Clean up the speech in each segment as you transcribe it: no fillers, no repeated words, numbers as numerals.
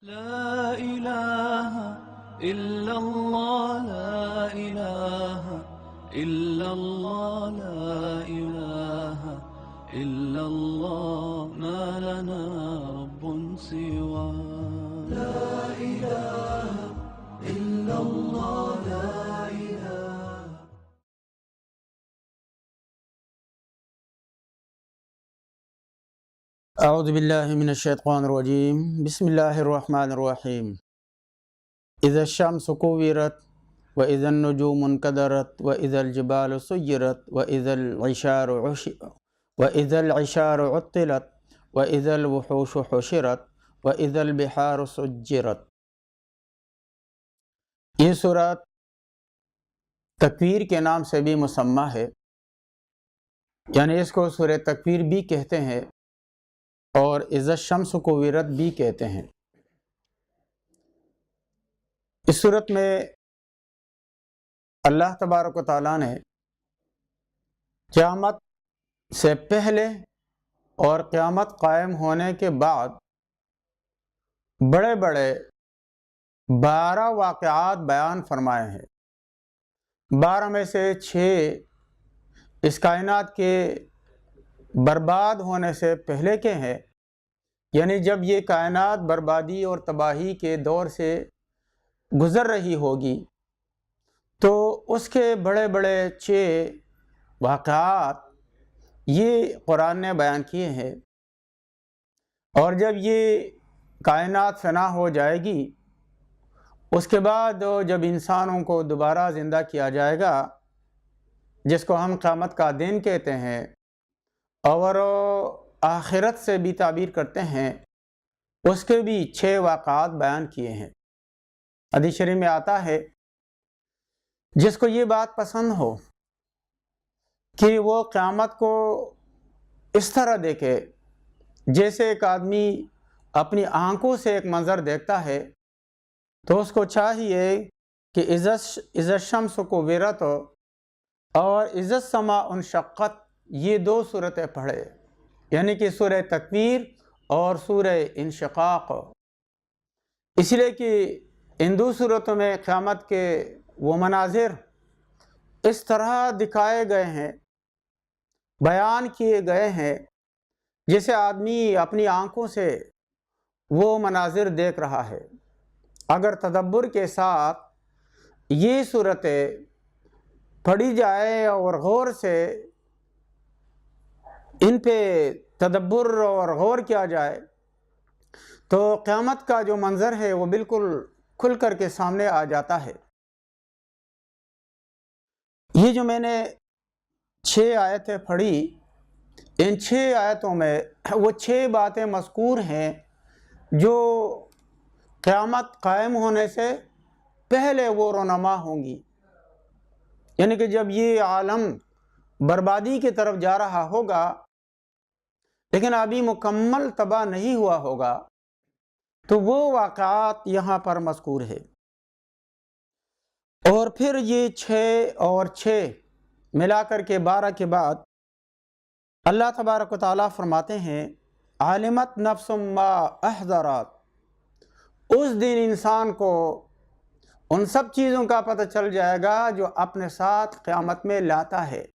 لا إله إلا الله لا إله إلا الله لا إله إلا الله ما لنا رب سوى لا إله إلا الله لا إله. اعوذ باللہ من الشیطان الرجیم بسم اللہ الرحمن الرحیم. اذا الشمس كورت واذا النجوم انكدرت واذا الجبال سيرت واذا العشار عطلت واذا الوحوش حشرت واذا البحار سجرت. یہ سورۃ تکویر کے نام سے بھی مسمى ہے، یعنی اس کو سورہ تکویر بھی کہتے ہیں اور اذا الشمس کورت بھی کہتے ہیں. اس صورت میں اللہ تبارک و تعالیٰ نے قیامت سے پہلے اور قیامت قائم ہونے کے بعد بڑے بڑے 12 واقعات بیان فرمائے ہیں. 12 میں سے 6 اس کائنات کے برباد ہونے سے پہلے کے ہیں، یعنی جب یہ کائنات بربادی اور تباہی کے دور سے گزر رہی ہوگی تو اس کے بڑے بڑے 6 واقعات یہ قرآن نے بیان کیے ہیں. اور جب یہ کائنات فنا ہو جائے گی، اس کے بعد جب انسانوں کو دوبارہ زندہ کیا جائے گا، جس کو ہم قیامت کا دن کہتے ہیں اور آخرت سے بھی تعبیر کرتے ہیں، اس کے بھی 6 واقعات بیان کیے ہیں. حدیث شریف میں آتا ہے جس کو یہ بات پسند ہو کہ وہ قیامت کو اس طرح دیکھے جیسے ایک آدمی اپنی آنکھوں سے ایک منظر دیکھتا ہے، تو اس کو چاہیے کہ اذا الشمس کورت اور اذا السماء انشقت یہ 2 صورتیں پڑھے، یعنی کہ سورہ تکویر اور سورہ انشقاق. اس لیے کہ ان 2 صورتوں میں قیامت کے وہ مناظر اس طرح دکھائے گئے ہیں، بیان کیے گئے ہیں، جیسے آدمی اپنی آنکھوں سے وہ مناظر دیکھ رہا ہے. اگر تدبر کے ساتھ یہ صورتیں پڑھی جائے اور غور سے ان پہ تدبر اور غور کیا جائے تو قیامت کا جو منظر ہے وہ بالکل کھل کر کے سامنے آ جاتا ہے. یہ جو میں نے 6 آیتیں پڑھی، ان 6 آیتوں میں وہ 6 باتیں مذکور ہیں جو قیامت قائم ہونے سے پہلے وہ رونما ہوں گی. یعنی کہ جب یہ عالم بربادی کی طرف جا رہا ہوگا لیکن ابھی مکمل تباہ نہیں ہوا ہوگا، تو وہ واقعات یہاں پر مذکور ہے. اور پھر یہ 6 اور 6 ملا کر کے 12 کے بعد اللہ تبارک و تعالیٰ فرماتے ہیں عالمت نفس ما احضرت. اس دن انسان کو ان سب چیزوں کا پتہ چل جائے گا جو اپنے ساتھ قیامت میں لاتا ہے.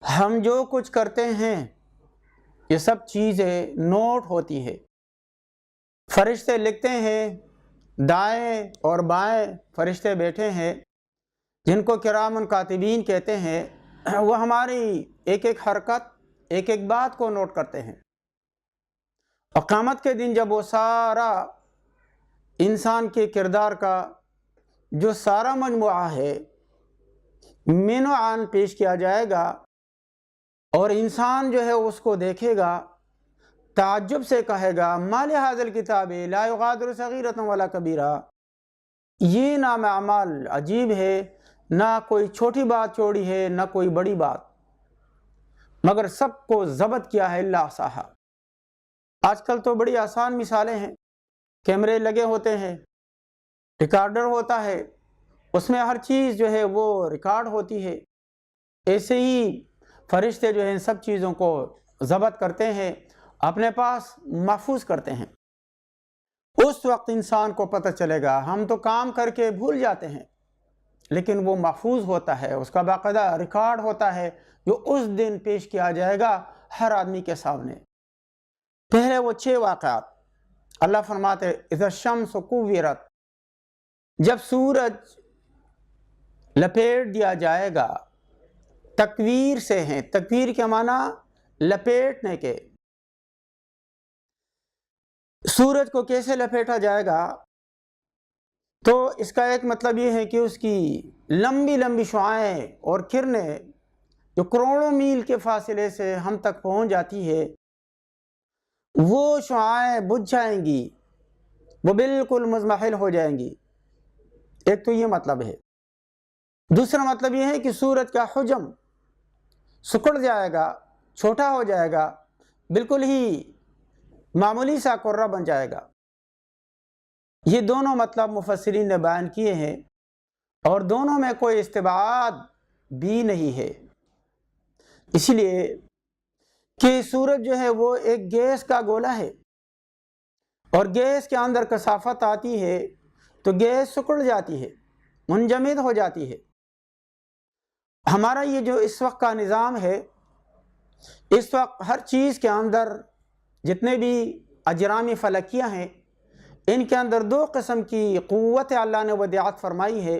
ہم جو کچھ کرتے ہیں یہ سب چیزیں نوٹ ہوتی ہے، فرشتے لکھتے ہیں، دائیں اور بائیں فرشتے بیٹھے ہیں جن کو کرام کاتبین کہتے ہیں. وہ ہماری ایک ایک حرکت، ایک ایک بات کو نوٹ کرتے ہیں. اور قیامت کے دن جب وہ سارا انسان کے کردار کا جو سارا مجموعہ ہے مین و عن پیش کیا جائے گا اور انسان جو ہے اس کو دیکھے گا، تعجب سے کہے گا ما لہذا الکتاب لا یغادر صغیرۃ ولا کبیرہ. یہ نام اعمال عجیب ہے، نہ کوئی چھوٹی بات چھوڑی ہے نہ کوئی بڑی بات، مگر سب کو ضبط کیا ہے الا احصاها. آج کل تو بڑی آسان مثالیں ہیں، کیمرے لگے ہوتے ہیں، ریکارڈر ہوتا ہے، اس میں ہر چیز جو ہے وہ ریکارڈ ہوتی ہے. ایسے ہی فرشتے جو ہیں ان سب چیزوں کو ضبط کرتے ہیں، اپنے پاس محفوظ کرتے ہیں. اس وقت انسان کو پتہ چلے گا. ہم تو کام کر کے بھول جاتے ہیں، لیکن وہ محفوظ ہوتا ہے، اس کا باقاعدہ ریکارڈ ہوتا ہے جو اس دن پیش کیا جائے گا ہر آدمی کے سامنے. پہلے وہ 6 واقعات اللہ فرماتے اذا الشمس کوورت، جب سورج لپیٹ دیا جائے گا. تکویر سے ہیں، تکویر کے معنی لپیٹنے کے. سورج کو کیسے لپیٹا جائے گا؟ تو اس کا ایک مطلب یہ ہے کہ اس کی لمبی لمبی شعاعیں اور کرنیں جو کروڑوں میل کے فاصلے سے ہم تک پہنچ جاتی ہے، وہ شعاعیں بجھ جائیں گی، وہ بالکل مضمحل ہو جائیں گی. ایک تو یہ مطلب ہے. دوسرا مطلب یہ ہے کہ سورج کا حجم سکڑ جائے گا، چھوٹا ہو جائے گا، بالکل ہی معمولی سا کرہ بن جائے گا. یہ دونوں مطلب مفسرین نے بیان کیے ہیں، اور دونوں میں کوئی استبعاد بھی نہیں ہے. اس لیے کہ سورج جو ہے وہ ایک گیس کا گولہ ہے، اور گیس کے اندر کثافت آتی ہے تو گیس سکڑ جاتی ہے، منجمد ہو جاتی ہے. ہمارا یہ جو اس وقت کا نظام ہے، اس وقت ہر چیز کے اندر جتنے بھی اجرام فلکیہ ہیں، ان کے اندر 2 قسم کی قوت اللہ نے ودیعت فرمائی ہے.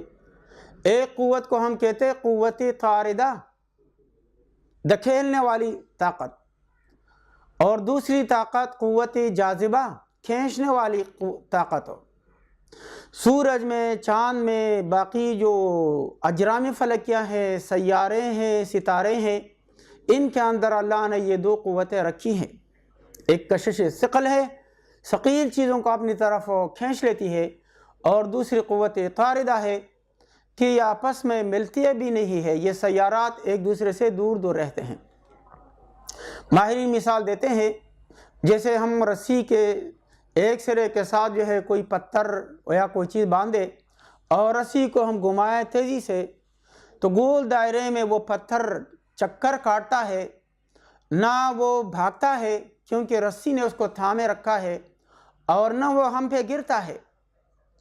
ایک قوت کو ہم کہتے ہیں قوت طاردہ، دھکیلنے والی طاقت، اور دوسری طاقت قوت جاذبہ، کھینچنے والی طاقت. سورج میں، چاند میں، باقی جو اجرام فلکیہ ہیں، سیارے ہیں، ستارے ہیں، ان کے اندر اللہ نے یہ 2 قوتیں رکھی ہیں. ایک کشش ثقل ہے، ثقیل چیزوں کو اپنی طرف کھینچ لیتی ہے، اور دوسری قوت طاردہ ہے کہ یہ آپس میں ملتی بھی نہیں ہے، یہ سیارات ایک دوسرے سے دور دور رہتے ہیں. ماہرین مثال دیتے ہیں، جیسے ہم رسی کے ایک سرے کے ساتھ جو ہے کوئی پتھر یا کوئی چیز باندھے اور رسی کو ہم گھمائیں تیزی سے، تو گول دائرے میں وہ پتھر چکر کاٹتا ہے، نہ وہ بھاگتا ہے کیونکہ رسی نے اس کو تھامے رکھا ہے، اور نہ وہ ہم پہ گرتا ہے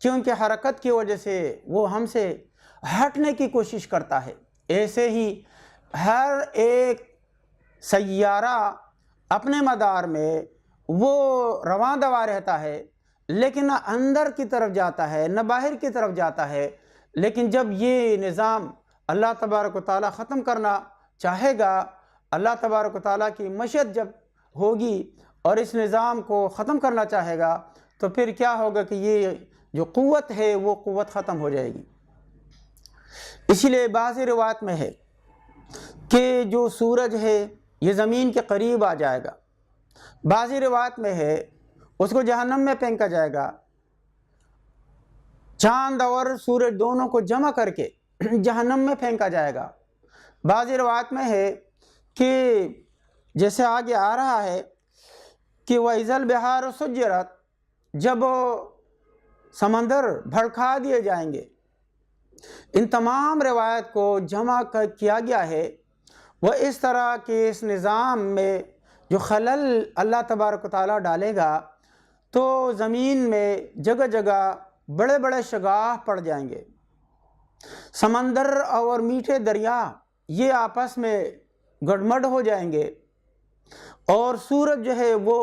کیونکہ حرکت کی وجہ سے وہ ہم سے ہٹنے کی کوشش کرتا ہے. ایسے ہی ہر ایک سیارہ اپنے مدار میں وہ رواں دوا رہتا ہے، لیکن نہ اندر کی طرف جاتا ہے نہ باہر کی طرف جاتا ہے. لیکن جب یہ نظام اللہ تبارک و تعالیٰ ختم کرنا چاہے گا، اللہ تبارک و تعالیٰ کی مشیت جب ہوگی اور اس نظام کو ختم کرنا چاہے گا، تو پھر کیا ہوگا کہ یہ جو قوت ہے وہ قوت ختم ہو جائے گی. اسی لیے بعض روایت میں ہے کہ جو سورج ہے یہ زمین کے قریب آ جائے گا. بعض روایت میں ہے اس کو جہنم میں پھینکا جائے گا. چاند اور سورج دونوں کو جمع کر کے جہنم میں پھینکا جائے گا. بعض روایت میں ہے کہ جیسے آگے آ رہا ہے کہ وَإِذَا الْبِحَارُ سُجِّرَتْ، جب سمندر بھڑکا دیے جائیں گے. ان تمام روایت کو جمع کیا گیا ہے. وہ اس طرح کے اس نظام میں جو خلل اللہ تبارک و تعالیٰ ڈالے گا، تو زمین میں جگہ جگہ بڑے بڑے شگاف پڑ جائیں گے. سمندر اور میٹھے دریا یہ آپس میں گڑمڑ ہو جائیں گے، اور سورج جو ہے وہ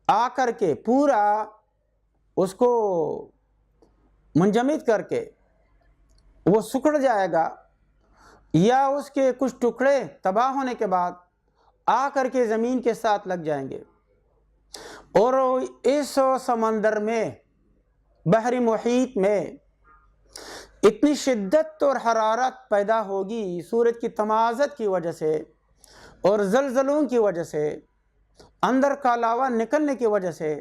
آ کر کے پورا اس کو منجمد کر کے وہ سکڑ جائے گا، یا اس کے کچھ ٹکڑے تباہ ہونے کے بعد آ کر کے زمین کے ساتھ لگ جائیں گے. اور اس سمندر میں، بحر محیط میں اتنی شدت اور حرارت پیدا ہوگی سورج کی تمازت کی وجہ سے اور زلزلوں کی وجہ سے، اندر کا لاوا نکلنے کی وجہ سے،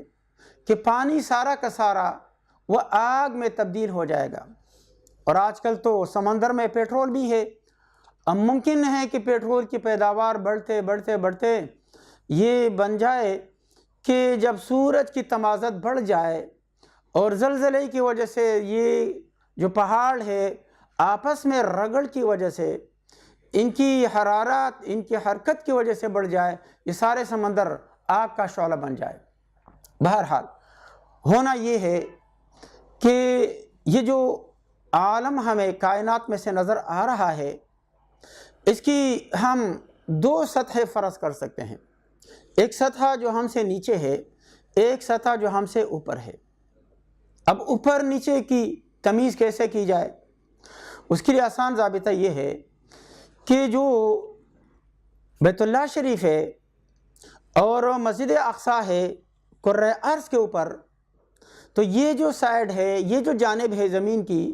کہ پانی سارا کا سارا وہ آگ میں تبدیل ہو جائے گا. اور آج کل تو سمندر میں پیٹرول بھی ہے. اب ممکن ہے کہ پیٹرول کی پیداوار بڑھتے بڑھتے بڑھتے یہ بن جائے کہ جب سورج کی تمازت بڑھ جائے اور زلزلے کی وجہ سے یہ جو پہاڑ ہے آپس میں رگڑ کی وجہ سے، ان کی حرارت، ان کی حرکت کی وجہ سے بڑھ جائے، یہ سارے سمندر آگ کا شعلہ بن جائے. بہرحال ہونا یہ ہے کہ یہ جو عالم ہمیں کائنات میں سے نظر آ رہا ہے، اس کی ہم دو سطحیں فرض کر سکتے ہیں۔ ایک سطح جو ہم سے نیچے ہے، ایک سطح جو ہم سے اوپر ہے۔ اب اوپر نیچے کی تمیز کیسے کی جائے؟ اس کے لیے آسان ضابطہ یہ ہے کہ جو بیت اللہ شریف ہے اور مسجد اقصیٰ ہے کرۂ ارض کے اوپر، تو یہ جو سائڈ ہے، یہ جو جانب ہے زمین کی،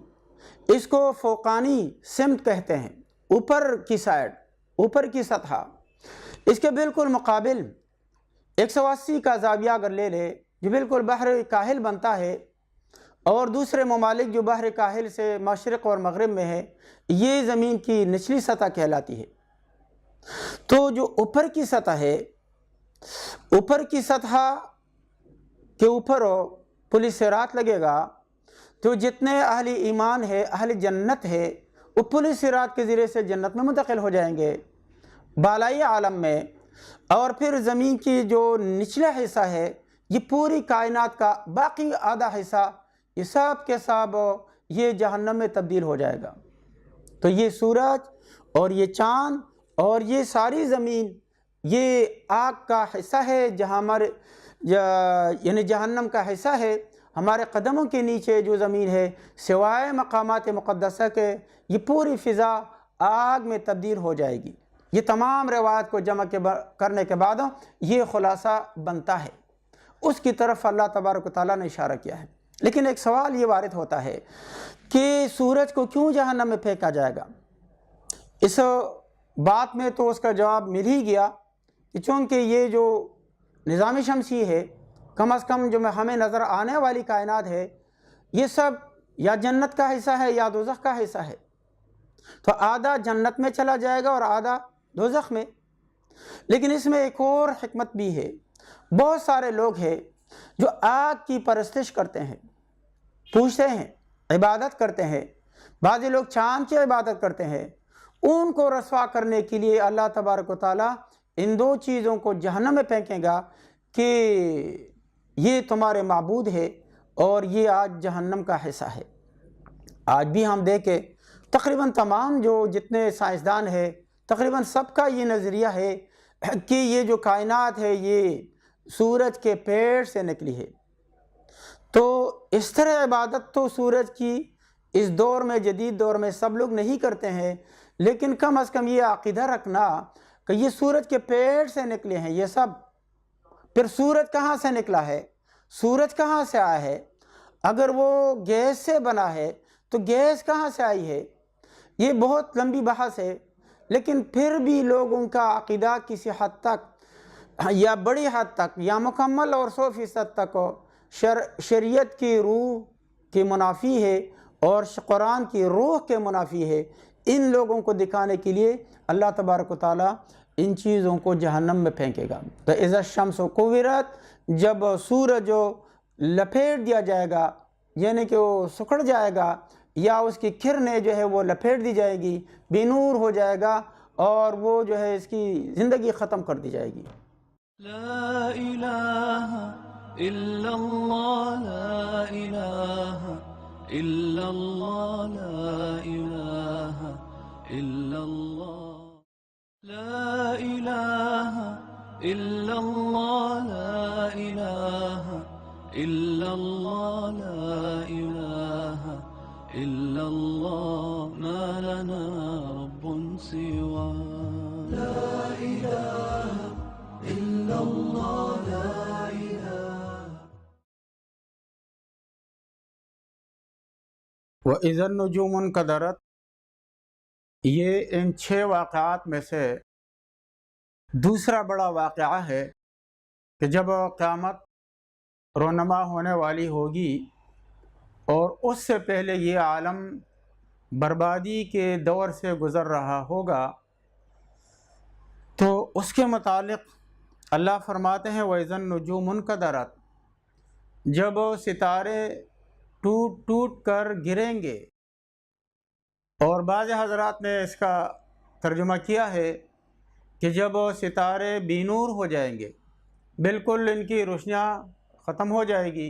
اس کو فوقانی سمت کہتے ہیں، اوپر کی سائڈ، اوپر کی سطح۔ اس کے بالکل مقابل 180 کا زاویہ اگر لے لے، جو بالکل بحر کاہل بنتا ہے، اور دوسرے ممالک جو بحر کاہل سے مشرق اور مغرب میں ہے، یہ زمین کی نچلی سطح کہلاتی ہے۔ تو جو اوپر کی سطح ہے، اوپر کی سطح کے اوپر پل صراط لگے گا، تو جتنے اہل ایمان ہے، اہل جنت ہے، وہ پل صراط کے ذریعے سے جنت میں منتقل ہو جائیں گے بالائی عالم میں۔ اور پھر زمین کی جو نچلا حصہ ہے، یہ پوری کائنات کا باقی آدھا حصہ، یہ سب کے سب یہ جہنم میں تبدیل ہو جائے گا۔ تو یہ سورج اور یہ چاند اور یہ ساری زمین، یہ آگ کا حصہ ہے، جہاں ہمارے یعنی جہنم کا حصہ ہے۔ ہمارے قدموں کے نیچے جو زمین ہے، سوائے مقامات مقدسہ کے، یہ پوری فضا آگ میں تبدیل ہو جائے گی۔ یہ تمام روایات کو جمع کرنے کے بعد یہ خلاصہ بنتا ہے۔ اس کی طرف اللہ تبارک و تعالیٰ نے اشارہ کیا ہے۔ لیکن ایک سوال یہ وارد ہوتا ہے کہ سورج کو کیوں جہنم میں پھینکا جائے گا؟ اس بات میں تو اس کا جواب مل ہی گیا کہ چونکہ یہ جو نظام شمسی ہے، کم از کم جو ہمیں نظر آنے والی کائنات ہے، یہ سب یا جنت کا حصہ ہے یا دوزخ کا حصہ ہے۔ تو آدھا جنت میں چلا جائے گا اور آدھا دوزخ میں۔ لیکن اس میں ایک اور حکمت بھی ہے۔ بہت سارے لوگ ہیں جو آگ کی پرستش کرتے ہیں، پوجتے ہیں، عبادت کرتے ہیں۔ بعض لوگ چاند کی عبادت کرتے ہیں۔ ان کو رسوا کرنے کے لیے اللہ تبارک و تعالیٰ ان دو چیزوں کو جہنم میں پھینکے گا کہ یہ تمہارے معبود ہے اور یہ آج جہنم کا حصہ ہے۔ آج بھی ہم دیکھیں تقریباً تمام جو جتنے سائنسدان ہیں، تقریباً سب کا یہ نظریہ ہے کہ یہ جو کائنات ہے یہ سورج کے پیڑ سے نکلی ہے۔ تو اس طرح عبادت تو سورج کی اس دور میں، جدید دور میں سب لوگ نہیں کرتے ہیں، لیکن کم از کم یہ عقیدہ رکھنا کہ یہ سورج کے پیڑ سے نکلے ہیں یہ سب۔ پھر سورج کہاں سے نکلا ہے؟ سورج کہاں سے آیا ہے؟ اگر وہ گیس سے بنا ہے تو گیس کہاں سے آئی ہے؟ یہ بہت لمبی بحث ہے، لیکن پھر بھی لوگوں کا عقیدہ کسی حد تک یا بڑی حد تک یا مکمل اور 100% تک شریعت کی روح کے منافی ہے اور قرآن کی روح کے منافی ہے۔ ان لوگوں کو دکھانے کے لیے اللہ تبارک و تعالیٰ ان چیزوں کو جہنم میں پھینکے گا۔ تو اذا الشمس کورت، جب سورج لپیٹ دیا جائے گا، یعنی کہ وہ سکڑ جائے گا یا اس کی کرنیں جو ہے وہ لپیٹ دی جائے گی، بے نور ہو جائے گا اور وہ جو ہے اس کی زندگی ختم کر دی جائے گی۔ لا الہ الا اللہ، لا الہ الا اللہ، لا الہ الا اللہ، لا الہ الا اللہ، لا الہ الا اللہ، لا الہ الا اللہ، ما لنا رب سوا، لا الہ الا اللہ، لا الہ۔ وَإِذَا النُّجُومُ انْكَدَرَتْ، یہ ان 6 واقعات میں سے دوسرا بڑا واقعہ ہے کہ جب قیامت رونما ہونے والی ہوگی اور اس سے پہلے یہ عالم بربادی کے دور سے گزر رہا ہوگا، تو اس کے متعلق اللہ فرماتے ہیں وَإِذَا النُّجُومُ انْكَدَرَتْ، جب ستارے ٹوٹ ٹوٹ کر گریں گے۔ اور بعض حضرات نے اس کا ترجمہ کیا ہے کہ جب ستارے بے نور ہو جائیں گے، بالکل ان کی روشنیاں ختم ہو جائے گی،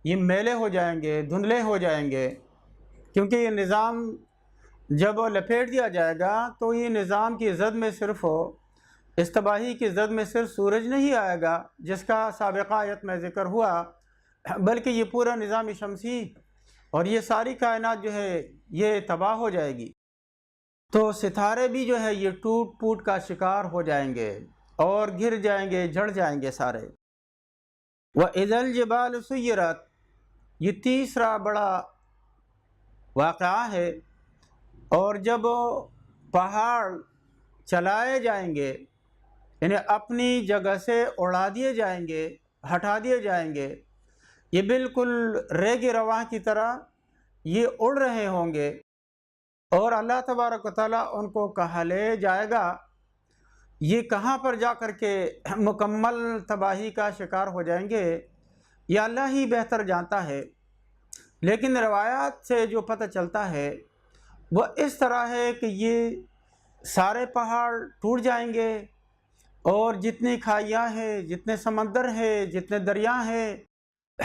یہ میلے ہو جائیں گے، دھندلے ہو جائیں گے، کیونکہ یہ نظام جب لپیٹ دیا جائے گا تو یہ نظام کی زد میں صرف اس تباہی کی زد میں صرف سورج نہیں آئے گا جس کا سابقہ آیت میں ذکر ہوا، بلکہ یہ پورا نظام شمسی اور یہ ساری کائنات جو ہے یہ تباہ ہو جائے گی۔ تو ستارے بھی جو ہے یہ ٹوٹ پوٹ کا شکار ہو جائیں گے اور گر جائیں گے، جھڑ جائیں گے سارے۔ وَإِذَا الْجِبَالُ سُيِّرَتْ، یہ تیسرا بڑا واقعہ ہے، اور جب پہاڑ چلائے جائیں گے، یعنی اپنی جگہ سے اڑا دیے جائیں گے، ہٹا دیے جائیں گے، یہ بالکل ریگ رواں کی طرح یہ اڑ رہے ہوں گے، اور اللہ تبارک و تعالیٰ ان کو کہاں لے جائے گا، یہ کہاں پر جا کر کے مکمل تباہی کا شکار ہو جائیں گے، یہ اللہ ہی بہتر جانتا ہے۔ لیکن روایات سے جو پتہ چلتا ہے وہ اس طرح ہے کہ یہ سارے پہاڑ ٹوٹ جائیں گے، اور جتنی کھائیاں ہیں، جتنے سمندر ہیں، جتنے دریا ہیں،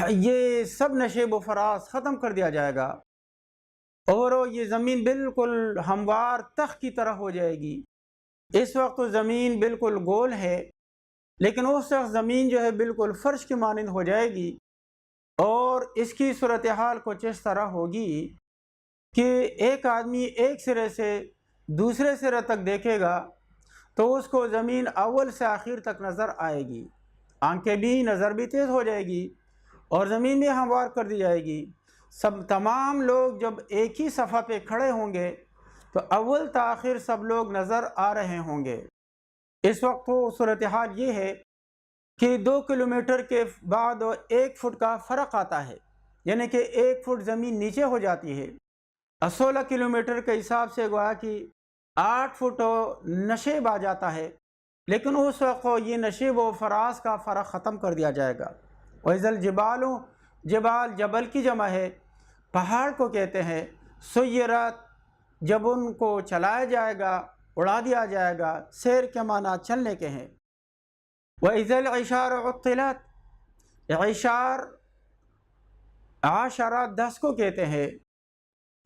یہ سب نشیب و فراز ختم کر دیا جائے گا، اور یہ زمین بالکل ہموار تخت کی طرح ہو جائے گی۔ اس وقت تو زمین بالکل گول ہے، لیکن اس وقت زمین جو ہے بالکل فرش کی مانند ہو جائے گی، اور اس کی صورتحال کچھ اس طرح ہوگی کہ ایک آدمی ایک سرے سے دوسرے سرے تک دیکھے گا تو اس کو زمین اول سے آخر تک نظر آئے گی، آنکھیں بھی، نظر بھی تیز ہو جائے گی، اور زمین بھی ہموار کر دی جائے گی۔ تمام لوگ جب ایک ہی صفحہ پہ کھڑے ہوں گے تو اول تا آخر سب لوگ نظر آ رہے ہوں گے۔ اس وقت تو صورتحال یہ ہے کہ 2 کلومیٹر کے بعد 1 فٹ کا فرق آتا ہے، یعنی کہ 1 فٹ زمین نیچے ہو جاتی ہے۔ 16 کلومیٹر کے حساب سے گویا کہ 8 فٹ نشیب آ جاتا ہے، لیکن اس وقت یہ نشیب و فراز کا فرق ختم کر دیا جائے گا۔ وَإِذَا الْجِبَالُ، جبال جبل کی جمع ہے، پہاڑ کو کہتے ہیں۔ سُيِّرَتْ، جب ان کو چلایا جائے گا، اڑا دیا جائے گا، سیر کے معنی چلنے کے ہیں۔ وَإِذَا الْعِشَارُ عُطِّلَتْ، عشار عاشرہ 10 کو کہتے ہیں،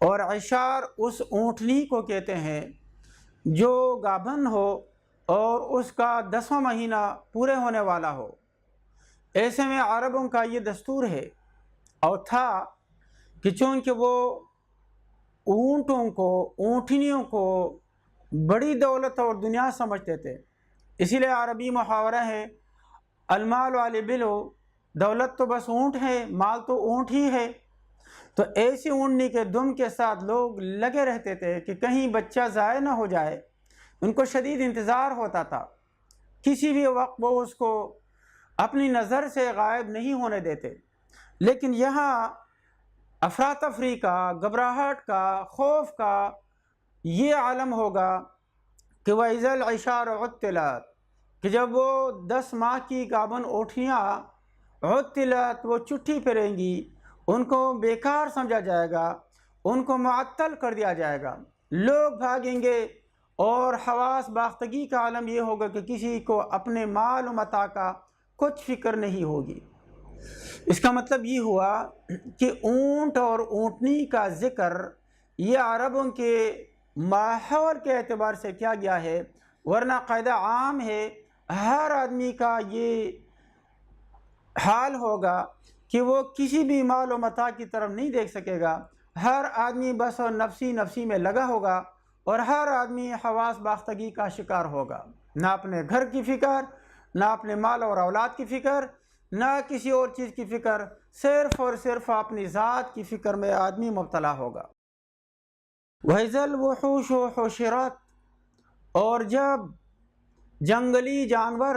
اور عشار اس اونٹنی کو کہتے ہیں جو گابھن ہو اور اس کا 10واں مہینہ پورے ہونے والا ہو۔ ایسے میں عربوں کا یہ دستور ہے اور تھا کہ چونکہ وہ اونٹوں کو، اونٹنیوں کو بڑی دولت اور دنیا سمجھتے تھے، اسی لیے عربی محاورہ ہے المال والابل، دولت تو بس اونٹ ہے، مال تو اونٹ ہی ہے۔ تو ایسی اونٹنی کے دم کے ساتھ لوگ لگے رہتے تھے کہ کہیں بچہ ضائع نہ ہو جائے، ان کو شدید انتظار ہوتا تھا، کسی بھی وقت وہ اس کو اپنی نظر سے غائب نہیں ہونے دیتے۔ لیکن یہاں افراتفری کا، گھبراہٹ کا، خوف کا یہ عالم ہوگا کہ وَإِذَا الْعِشَارُ عُطِّلَتْ، کہ جب وہ 10 ماہ کی گابن اونٹنیاں عُطِّلَتْ، وہ چٹھی پھریں گی، ان کو بیکار سمجھا جائے گا، ان کو معطل کر دیا جائے گا، لوگ بھاگیں گے، اور حواس باختگی کا عالم یہ ہوگا کہ کسی کو اپنے مال و متاع کا کچھ فکر نہیں ہوگی۔ اس کا مطلب یہ ہوا کہ اونٹ اور اونٹنی کا ذکر یہ عربوں کے ماحول کے اعتبار سے کیا گیا ہے، ورنہ قاعدہ عام ہے، ہر آدمی کا یہ حال ہوگا کہ وہ کسی بھی مال و متاع کی طرف نہیں دیکھ سکے گا، ہر آدمی بس نفسی نفسی میں لگا ہوگا، اور ہر آدمی حواس باختگی کا شکار ہوگا، نہ اپنے گھر کی فکر، نہ اپنے مال اور اولاد کی فکر، نہ کسی اور چیز کی فکر، صرف اور صرف اپنی ذات کی فکر میں آدمی مبتلا ہوگا۔ وَإِذَا الْوُحُوشُ حُشِرَتْ، اور جب جنگلی جانور،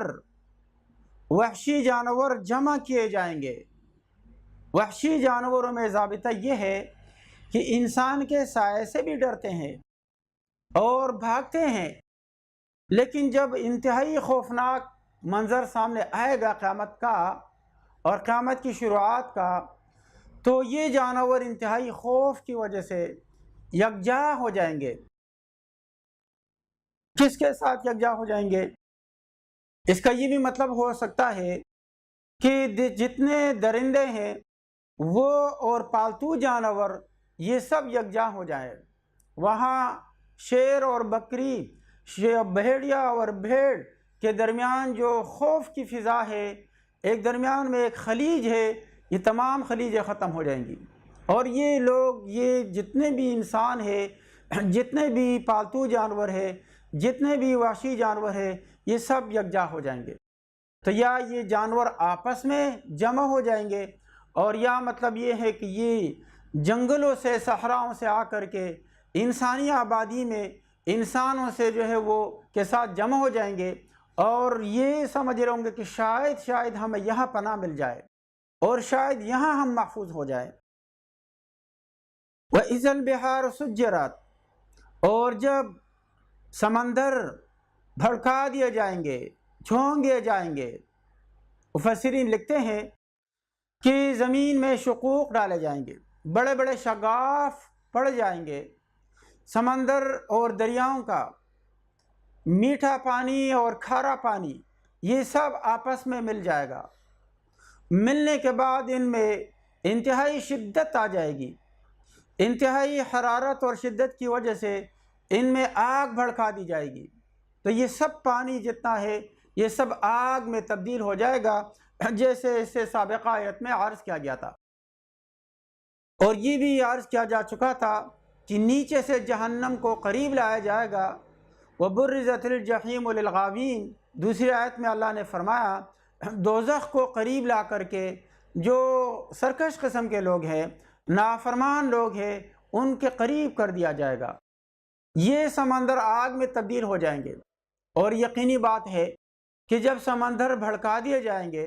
وحشی جانور جمع کیے جائیں گے۔ وحشی جانوروں میں ضابطہ یہ ہے کہ انسان کے سائے سے بھی ڈرتے ہیں اور بھاگتے ہیں، لیکن جب انتہائی خوفناک منظر سامنے آئے گا قیامت کا اور قیامت کی شروعات کا، تو یہ جانور انتہائی خوف کی وجہ سے یکجا ہو جائیں گے۔ کس کے ساتھ یکجا ہو جائیں گے؟ اس کا یہ بھی مطلب ہو سکتا ہے کہ جتنے درندے ہیں وہ اور پالتو جانور یہ سب یکجا ہو جائے۔ وہاں شیر اور بکری، بھیڑیا اور بھیڑ کے درمیان جو خوف کی فضا ہے، ایک درمیان میں ایک خلیج ہے، یہ تمام خلیجیں ختم ہو جائیں گی، اور یہ لوگ، یہ جتنے بھی انسان ہے، جتنے بھی پالتو جانور ہے، جتنے بھی وحشی جانور ہے، یہ سب یکجا ہو جائیں گے۔ تو یا یہ جانور آپس میں جمع ہو جائیں گے، اور یا مطلب یہ ہے کہ یہ جنگلوں سے، صحراؤں سے آ کر کے انسانی آبادی میں انسانوں سے جو ہے وہ کے ساتھ جمع ہو جائیں گے، اور یہ سمجھ رہے ہوں گے کہ شاید ہمیں یہاں پناہ مل جائے، اور شاید یہاں ہم محفوظ ہو جائیں۔ وَإِذَا الْبِحَارُ سُجِّرَتْ، اور جب سمندر بھڑکا دیے جائیں گے، چھون دیے جائیں گے۔ مفسرین لکھتے ہیں کہ زمین میں شقوق ڈالے جائیں گے، بڑے بڑے شگاف پڑ جائیں گے، سمندر اور دریاؤں کا میٹھا پانی اور کھارا پانی یہ سب آپس میں مل جائے گا۔ ملنے کے بعد ان میں انتہائی شدت آ جائے گی، انتہائی حرارت اور شدت کی وجہ سے ان میں آگ بھڑکا دی جائے گی، تو یہ سب پانی جتنا ہے یہ سب آگ میں تبدیل ہو جائے گا، جیسے اس سے سابقہ آیت میں عرض کیا گیا تھا۔ اور یہ بھی عرض کیا جا چکا تھا کہ نیچے سے جہنم کو قریب لایا جائے گا۔ وَبُرِّزَتِ الْجَحِيمُ لِلْغَاوِينَ، دوسری آیت میں اللہ نے فرمایا دوزخ کو قریب لا کر کے جو سرکش قسم کے لوگ ہیں، نافرمان لوگ ہیں، ان کے قریب کر دیا جائے گا۔ یہ سمندر آگ میں تبدیل ہو جائیں گے، اور یقینی بات ہے کہ جب سمندر بھڑکا دیے جائیں گے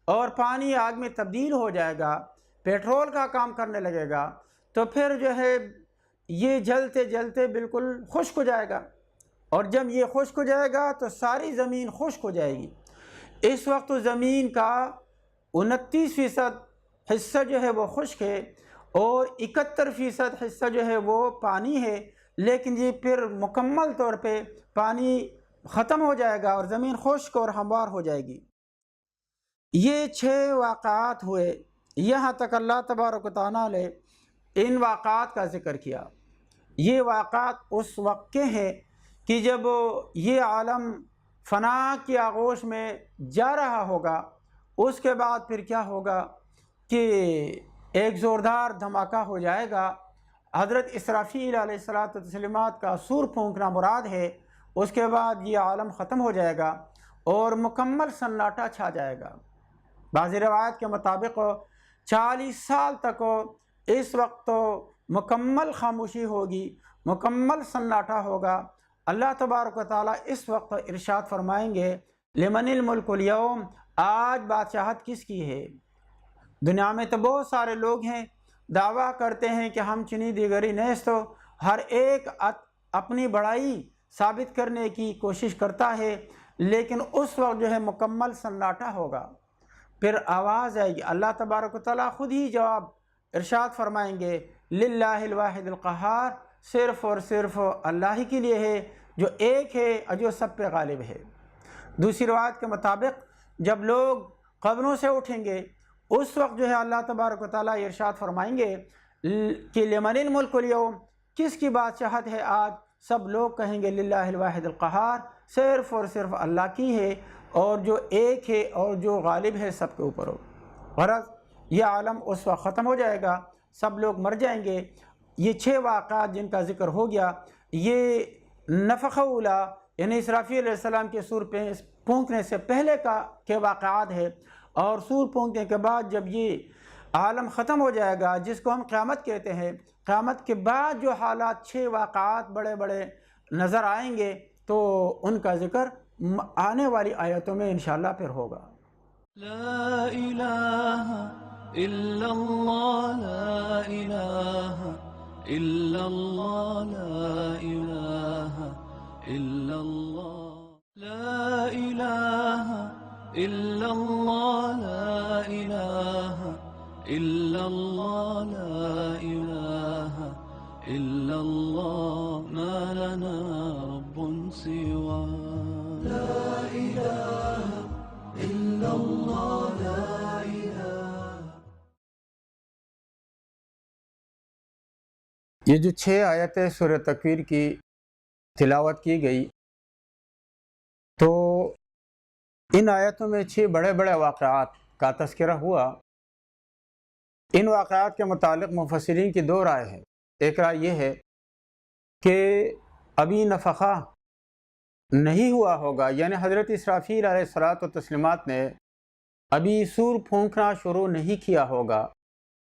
اور پانی آگ میں تبدیل ہو جائے گا، پیٹرول کا کام کرنے لگے گا، تو پھر جو ہے یہ جلتے جلتے بالکل خشک ہو جائے گا، اور جب یہ خشک ہو جائے گا تو ساری زمین خشک ہو جائے گی۔ اس وقت زمین کا 29% حصہ جو ہے وہ خشک ہے، اور 71% حصہ جو ہے وہ پانی ہے، لیکن یہ پھر مکمل طور پہ پانی ختم ہو جائے گا اور زمین خشک اور ہموار ہو جائے گی۔ یہ 6 واقعات ہوئے، یہاں تک اللہ تبارک و تعالیٰ نے ان واقعات کا ذکر کیا۔ یہ واقعات اس وقت کے ہیں کہ جب یہ عالم فنا کی آغوش میں جا رہا ہوگا، اس کے بعد پھر کیا ہوگا کہ ایک زوردار دھماکہ ہو جائے گا۔ حضرت اسرافیل علیہ الصلاۃ والتسلیمات کا سور پھونکنا مراد ہے۔ اس کے بعد یہ عالم ختم ہو جائے گا اور مکمل سناٹا چھا جائے گا۔ بعض روایت کے مطابق 40 سال تک اس وقت مکمل خاموشی ہوگی، مکمل سناٹا ہوگا۔ اللہ تبارک و تعالیٰ اس وقت ارشاد فرمائیں گے لمن الملک اليوم، آج بادشاہت کس کی ہے؟ دنیا میں تو بہت سارے لوگ ہیں، دعویٰ کرتے ہیں کہ ہم چنی دیگری نیست، ہر ایک اپنی بڑائی ثابت کرنے کی کوشش کرتا ہے، لیکن اس وقت جو ہے مکمل سناٹا ہوگا۔ پھر آواز آئے گی، اللہ تبارک و تعالیٰ خود ہی جواب ارشاد فرمائیں گے للہ الواحد القہار، صرف اور صرف اللہ ہی کے لیے ہے جو ایک ہے اور جو سب پہ غالب ہے۔ دوسری روایت کے مطابق جب لوگ قبروں سے اٹھیں گے، اس وقت جو ہے اللہ تبارک و تعالیٰ ارشاد فرمائیں گے کہ لمن الملک اليوم، کس کی بادشاہت ہے آج؟ سب لوگ کہیں گے للہ الواحد القہار، صرف اور صرف اللہ کی ہے، اور جو ایک ہے اور جو غالب ہے سب کے اوپر ہو۔ غرض یہ عالم اس وقت ختم ہو جائے گا، سب لوگ مر جائیں گے۔ یہ 6 واقعات جن کا ذکر ہو گیا، یہ نفخہ اولا یعنی اسرافیل علیہ السلام کے سور پھونکنے سے پہلے کے واقعات ہے، اور سور پھونکنے کے بعد جب یہ عالم ختم ہو جائے گا، جس کو ہم قیامت کہتے ہیں، قیامت کے بعد جو حالات 6 واقعات بڑے بڑے نظر آئیں گے، تو ان کا ذکر آنے والی آیتوں میں انشاءاللہ پھر ہوگا۔ لا الہ الا اللہ، لا الہ الا اللہ، لا الہ الا اللہ، لا الہ الا اللہ، لا الہ الا اللہ، لا الہ الا اللہ، ما لنا رب سوا، لا الہ الا اللہ، لا یہ جو 6 آیتیں سورہ تکویر کی تلاوت کی گئی، تو ان آیتوں میں 6 بڑے بڑے واقعات کا تذکرہ ہوا۔ ان واقعات کے متعلق مفسرین کی 2 رائے ہیں۔ ایک رائے یہ ہے کہ ابھی نفخہ نہیں ہوا ہوگا، یعنی حضرت اسرافیل علیہ الصلاۃ والتسلیمات نے ابھی سور پھونکنا شروع نہیں کیا ہوگا،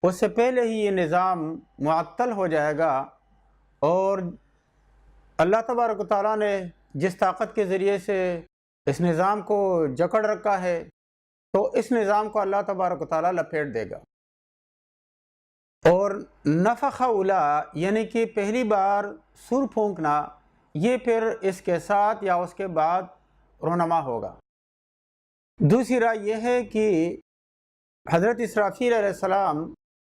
اس سے پہلے ہی یہ نظام معطل ہو جائے گا، اور اللہ تبارک و تعالیٰ نے جس طاقت کے ذریعے سے اس نظام کو جکڑ رکھا ہے، تو اس نظام کو اللہ تبارک و تعالیٰ لپیٹ دے گا۔ اور نفخ اولا یعنی کہ پہلی بار سور پھونکنا، یہ پھر اس کے ساتھ یا اس کے بعد رونما ہوگا۔ دوسری رائے یہ ہے کہ حضرت اسرافیل علیہ السلام،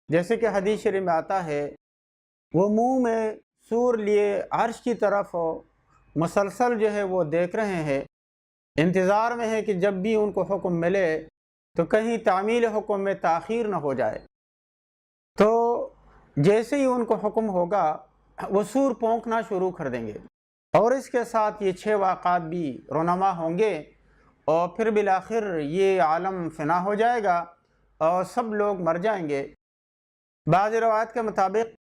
جیسے کہ حدیث شریف میں آتا ہے، وہ منہ میں سور لیے عرش کی طرف مسلسل جو ہے وہ دیکھ رہے ہیں، انتظار میں ہے کہ جب بھی ان کو حکم ملے تو کہیں تعمیل حکم میں تاخیر نہ ہو جائے۔ تو جیسے ہی ان کو حکم ہوگا وہ سور پھونکنا شروع کر دیں گے، اور اس کے ساتھ یہ 6 واقعات بھی رونما ہوں گے، اور پھر بالآخر یہ عالم فنا ہو جائے گا اور سب لوگ مر جائیں گے۔ بعض روایت کے مطابق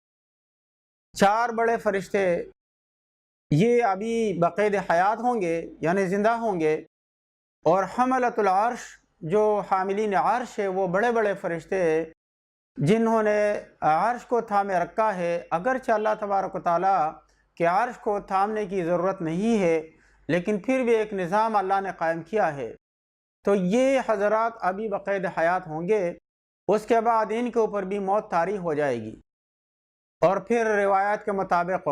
4 بڑے فرشتے یہ ابھی بقید حیات ہوں گے، یعنی زندہ ہوں گے، اور حملۃ العرش جو حاملین عرش ہے، وہ بڑے بڑے فرشتے جنہوں نے عرش کو تھامے رکھا ہے، اگرچہ اللہ تبارک و تعالیٰ کے عرش کو تھامنے کی ضرورت نہیں ہے، لیکن پھر بھی ایک نظام اللہ نے قائم کیا ہے، تو یہ حضرات ابھی بقید حیات ہوں گے۔ اس کے بعد ان کے اوپر بھی موت طاری ہو جائے گی، اور پھر روایات کے مطابق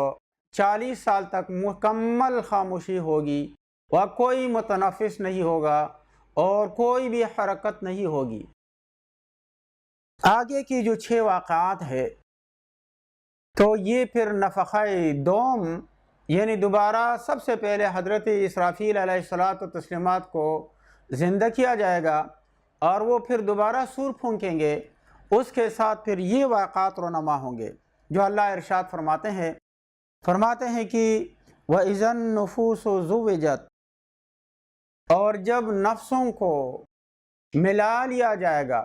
40 سال تک مکمل خاموشی ہوگی، اور کوئی متنفس نہیں ہوگا اور کوئی بھی حرکت نہیں ہوگی۔ آگے کی جو 6 واقعات ہے، تو یہ پھر نفخہ دوم، یعنی دوبارہ سب سے پہلے حضرت اسرافیل علیہ الصلاۃ والتسلیمات کو زندہ کیا جائے گا، اور وہ پھر دوبارہ سور پھونکیں گے۔ اس کے ساتھ پھر یہ واقعات رونما ہوں گے جو اللہ ارشاد فرماتے ہیں کہ وَإِذَا النُّفُوسُ زُوِّجَتْ، اور جب نفسوں کو ملا لیا جائے گا۔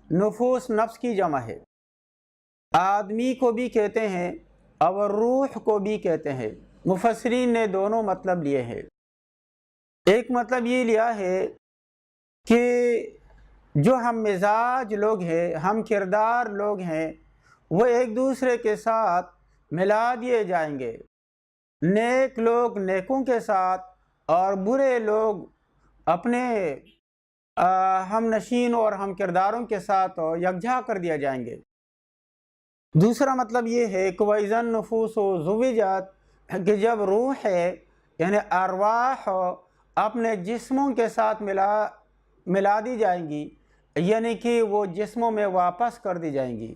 نفوس نفس کی جمع ہے، آدمی کو بھی کہتے ہیں اور روح کو بھی کہتے ہیں۔ مفسرین نے دونوں مطلب لیے ہیں۔ ایک مطلب یہ لیا ہے کہ جو ہم مزاج لوگ ہیں، ہم کردار لوگ ہیں، وہ ایک دوسرے کے ساتھ ملا دیے جائیں گے۔ نیک لوگ نیکوں کے ساتھ اور برے لوگ اپنے ہم نشین اور ہم کرداروں کے ساتھ یکجا کر دیا جائیں گے۔ دوسرا مطلب یہ ہے کہ وَإِذَا النُّفُوسُ زُوِّجَتْ، کہ جب روح ہے یعنی ارواح اپنے جسموں کے ساتھ ملا دی جائیں گی، یعنی کہ وہ جسموں میں واپس کر دی جائیں گی۔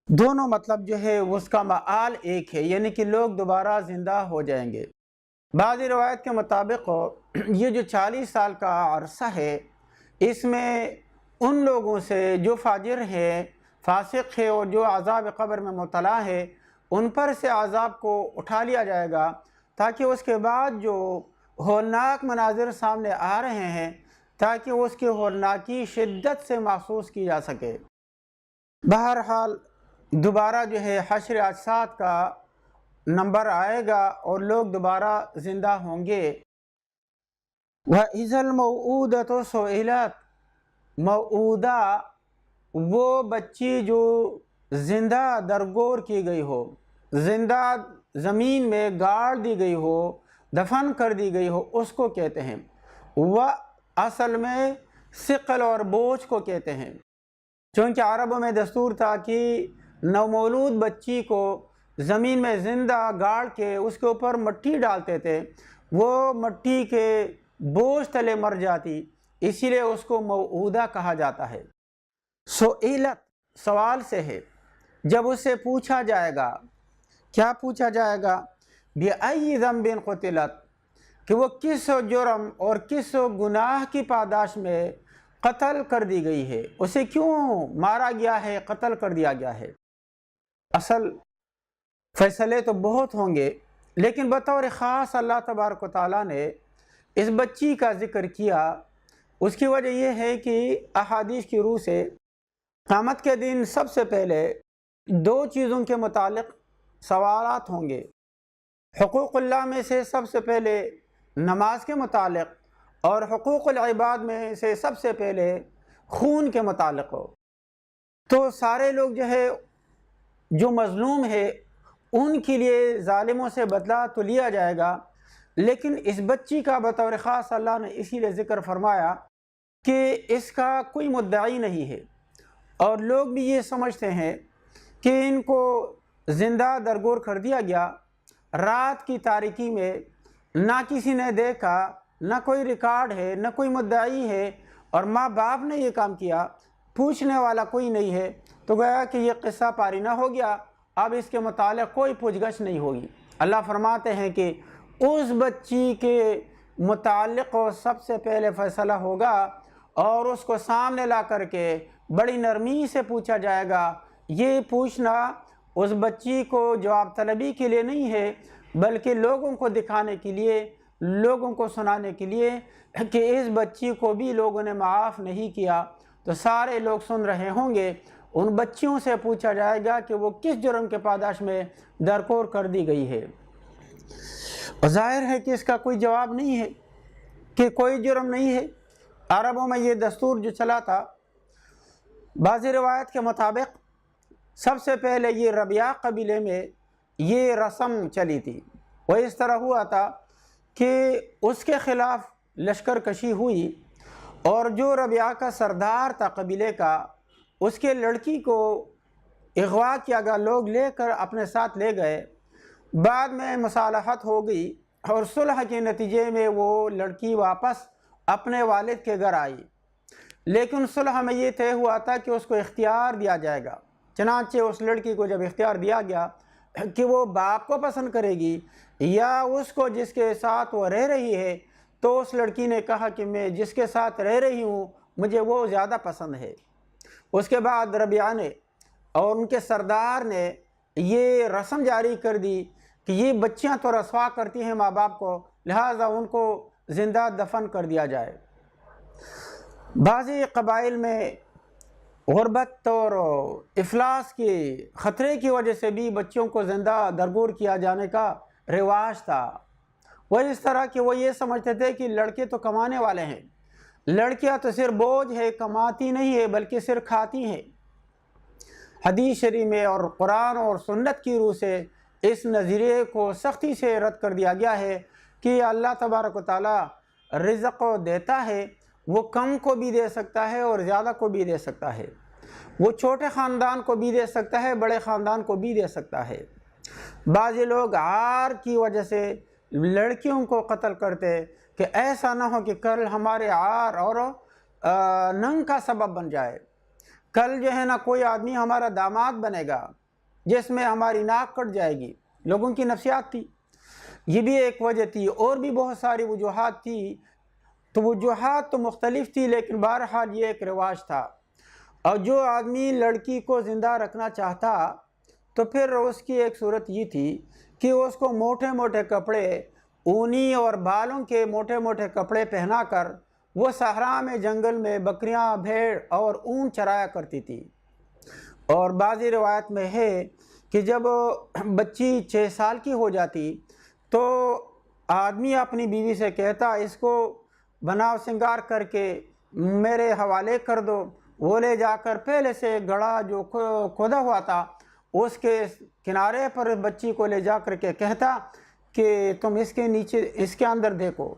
دونوں مطلب جو ہے اس کا معال ایک ہے، یعنی کہ لوگ دوبارہ زندہ ہو جائیں گے۔ بعض روایت کے مطابق یہ جو 40 سال کا عرصہ ہے، اس میں ان لوگوں سے جو فاجر ہے، فاسق ہے، اور جو عذاب قبر میں مبتلا ہے، ان پر سے عذاب کو اٹھا لیا جائے گا، تاکہ اس کے بعد جو ہولناک مناظر سامنے آ رہے ہیں، تاکہ اس کی ہولناکی شدت سے محسوس کی جا سکے۔ بہرحال دوبارہ جو ہے حشر اجساد کا نمبر آئے گا اور لوگ دوبارہ زندہ ہوں گے۔ وَإِذَا الْمَوْعُودَةُ سُئِلَتْ، موعودہ وہ بچی جو زندہ درگور کی گئی ہو، زندہ زمین میں گاڑ دی گئی ہو، دفن کر دی گئی ہو، اس کو کہتے ہیں۔ وہ اصل میں ثقل اور بوجھ کو کہتے ہیں، چونکہ عربوں میں دستور تھا کہ نومولود بچی کو زمین میں زندہ گاڑ کے اس کے اوپر مٹی ڈالتے تھے، وہ مٹی کے بوجھ تلے مر جاتی، اسی لیے اس کو موعودہ کہا جاتا ہے۔ سئلت سوال سے ہے، جب اس سے پوچھا جائے گا، کیا پوچھا جائے گا؟ بِأَيِّ ذَنْبٍ قُتِلَتْ، کہ وہ کس جرم اور کس گناہ کی پاداش میں قتل کر دی گئی ہے، اسے کیوں مارا گیا ہے، قتل کر دیا گیا ہے۔ اصل فیصلے تو بہت ہوں گے، لیکن بطور خاص اللہ تبارک و تعالیٰ نے اس بچی کا ذکر کیا۔ اس کی وجہ یہ ہے کہ احادیث کی روح سے قیامت کے دن سب سے پہلے دو چیزوں کے متعلق سوالات ہوں گے۔ حقوق اللہ میں سے سب سے پہلے نماز کے متعلق، اور حقوق العباد میں سے سب سے پہلے خون کے متعلق ہو۔ تو سارے لوگ جو مظلوم ہے ان کے لیے ظالموں سے بدلہ تو لیا جائے گا، لیکن اس بچی کا بطور خاص اللہ نے اسی لیے ذکر فرمایا کہ اس کا کوئی مدعی نہیں ہے، اور لوگ بھی یہ سمجھتے ہیں کہ ان کو زندہ درگور کر دیا گیا رات کی تاریکی میں، نہ کسی نے دیکھا، نہ کوئی ریکارڈ ہے، نہ کوئی مدعی ہے، اور ماں باپ نے یہ کام کیا، پوچھنے والا کوئی نہیں ہے، تو گویا کہ یہ قصہ پاری نہ ہو گیا، اب اس کے متعلق کوئی پوچھ گچھ نہیں ہوگی۔ اللہ فرماتے ہیں کہ اس بچی کے متعلق سب سے پہلے فیصلہ ہوگا، اور اس کو سامنے لا کر کے بڑی نرمی سے پوچھا جائے گا۔ یہ پوچھنا اس بچی کو جواب طلبی کے لیے نہیں ہے، بلکہ لوگوں کو دکھانے کے لیے، لوگوں کو سنانے کے لیے کہ اس بچی کو بھی لوگوں نے معاف نہیں کیا۔ تو سارے لوگ سن رہے ہوں گے، ان بچیوں سے پوچھا جائے گا کہ وہ کس جرم کے پاداش میں درکور کر دی گئی ہے۔ ظاہر ہے کہ اس کا کوئی جواب نہیں ہے کہ کوئی جرم نہیں ہے۔ عربوں میں یہ دستور جو چلا تھا، بعضی روایت کے مطابق سب سے پہلے یہ ربیعہ قبیلے میں یہ رسم چلی تھی۔ وہ اس طرح ہوا تھا کہ اس کے خلاف لشکر کشی ہوئی، اور جو ربیعہ کا سردار تھا قبیلے کا، اس کے لڑکی کو اغوا کیا گیا، لوگ لے کر اپنے ساتھ لے گئے۔ بعد میں مصالحت ہو گئی، اور صلح کے نتیجے میں وہ لڑکی واپس اپنے والد کے گھر آئی، لیکن صلح میں یہ طے ہوا تھا کہ اس کو اختیار دیا جائے گا۔ چنانچہ اس لڑکی کو جب اختیار دیا گیا کہ وہ باپ کو پسند کرے گی یا اس کو جس کے ساتھ وہ رہ رہی ہے، تو اس لڑکی نے کہا کہ میں جس کے ساتھ رہ رہی ہوں مجھے وہ زیادہ پسند ہے۔ اس کے بعد ربیعہ نے اور ان کے سردار نے یہ رسم جاری کر دی کہ یہ بچیاں تو رسوا کرتی ہیں ماں باپ کو، لہٰذا ان کو زندہ دفن کر دیا جائے۔ بعضی قبائل میں غربت اور افلاس کے خطرے کی وجہ سے بھی بچوں کو زندہ درگور کیا جانے کا رواج تھا۔ وہ اس طرح کہ وہ یہ سمجھتے تھے کہ لڑکے تو کمانے والے ہیں، لڑکیاں تو صرف بوجھ ہے، کماتی نہیں ہے بلکہ صرف کھاتی ہیں۔ حدیث شریف میں اور قرآن اور سنت کی روح سے اس نظریے کو سختی سے رد کر دیا گیا ہے کہ اللہ تبارک و تعالیٰ رزق دیتا ہے، وہ کم کو بھی دے سکتا ہے اور زیادہ کو بھی دے سکتا ہے، وہ چھوٹے خاندان کو بھی دے سکتا ہے، بڑے خاندان کو بھی دے سکتا ہے۔ بعض لوگ عار کی وجہ سے لڑکیوں کو قتل کرتے کہ ایسا نہ ہو کہ کل ہمارے عار اور ننگ کا سبب بن جائے، کل نا کوئی آدمی ہمارا داماد بنے گا جس میں ہماری ناک کٹ جائے گی۔ لوگوں کی نفسیات تھی، یہ بھی ایک وجہ تھی، اور بھی بہت ساری وجوہات تھی۔ تو وجوہات تو مختلف تھی، لیکن بہرحال یہ ایک رواج تھا۔ اور جو آدمی لڑکی کو زندہ رکھنا چاہتا تو پھر اس کی ایک صورت یہ تھی کہ اس کو موٹے موٹے کپڑے، اونی اور بالوں کے موٹے موٹے کپڑے پہنا کر وہ صحرا میں، جنگل میں بکریاں، بھیڑ اور اونٹ چرایا کرتی تھی۔ اور بعضی روایت میں ہے کہ جب بچی 6 سال کی ہو جاتی تو آدمی اپنی بیوی سے کہتا اس کو بناؤ سنگار کر کے میرے حوالے کر دو۔ وہ لے جا کر پہلے سے گڑھا جو کھودا ہوا تھا اس کے کنارے پر بچی کو لے جا کر کے کہتا کہ تم اس کے نیچے، اس کے اندر دیکھو۔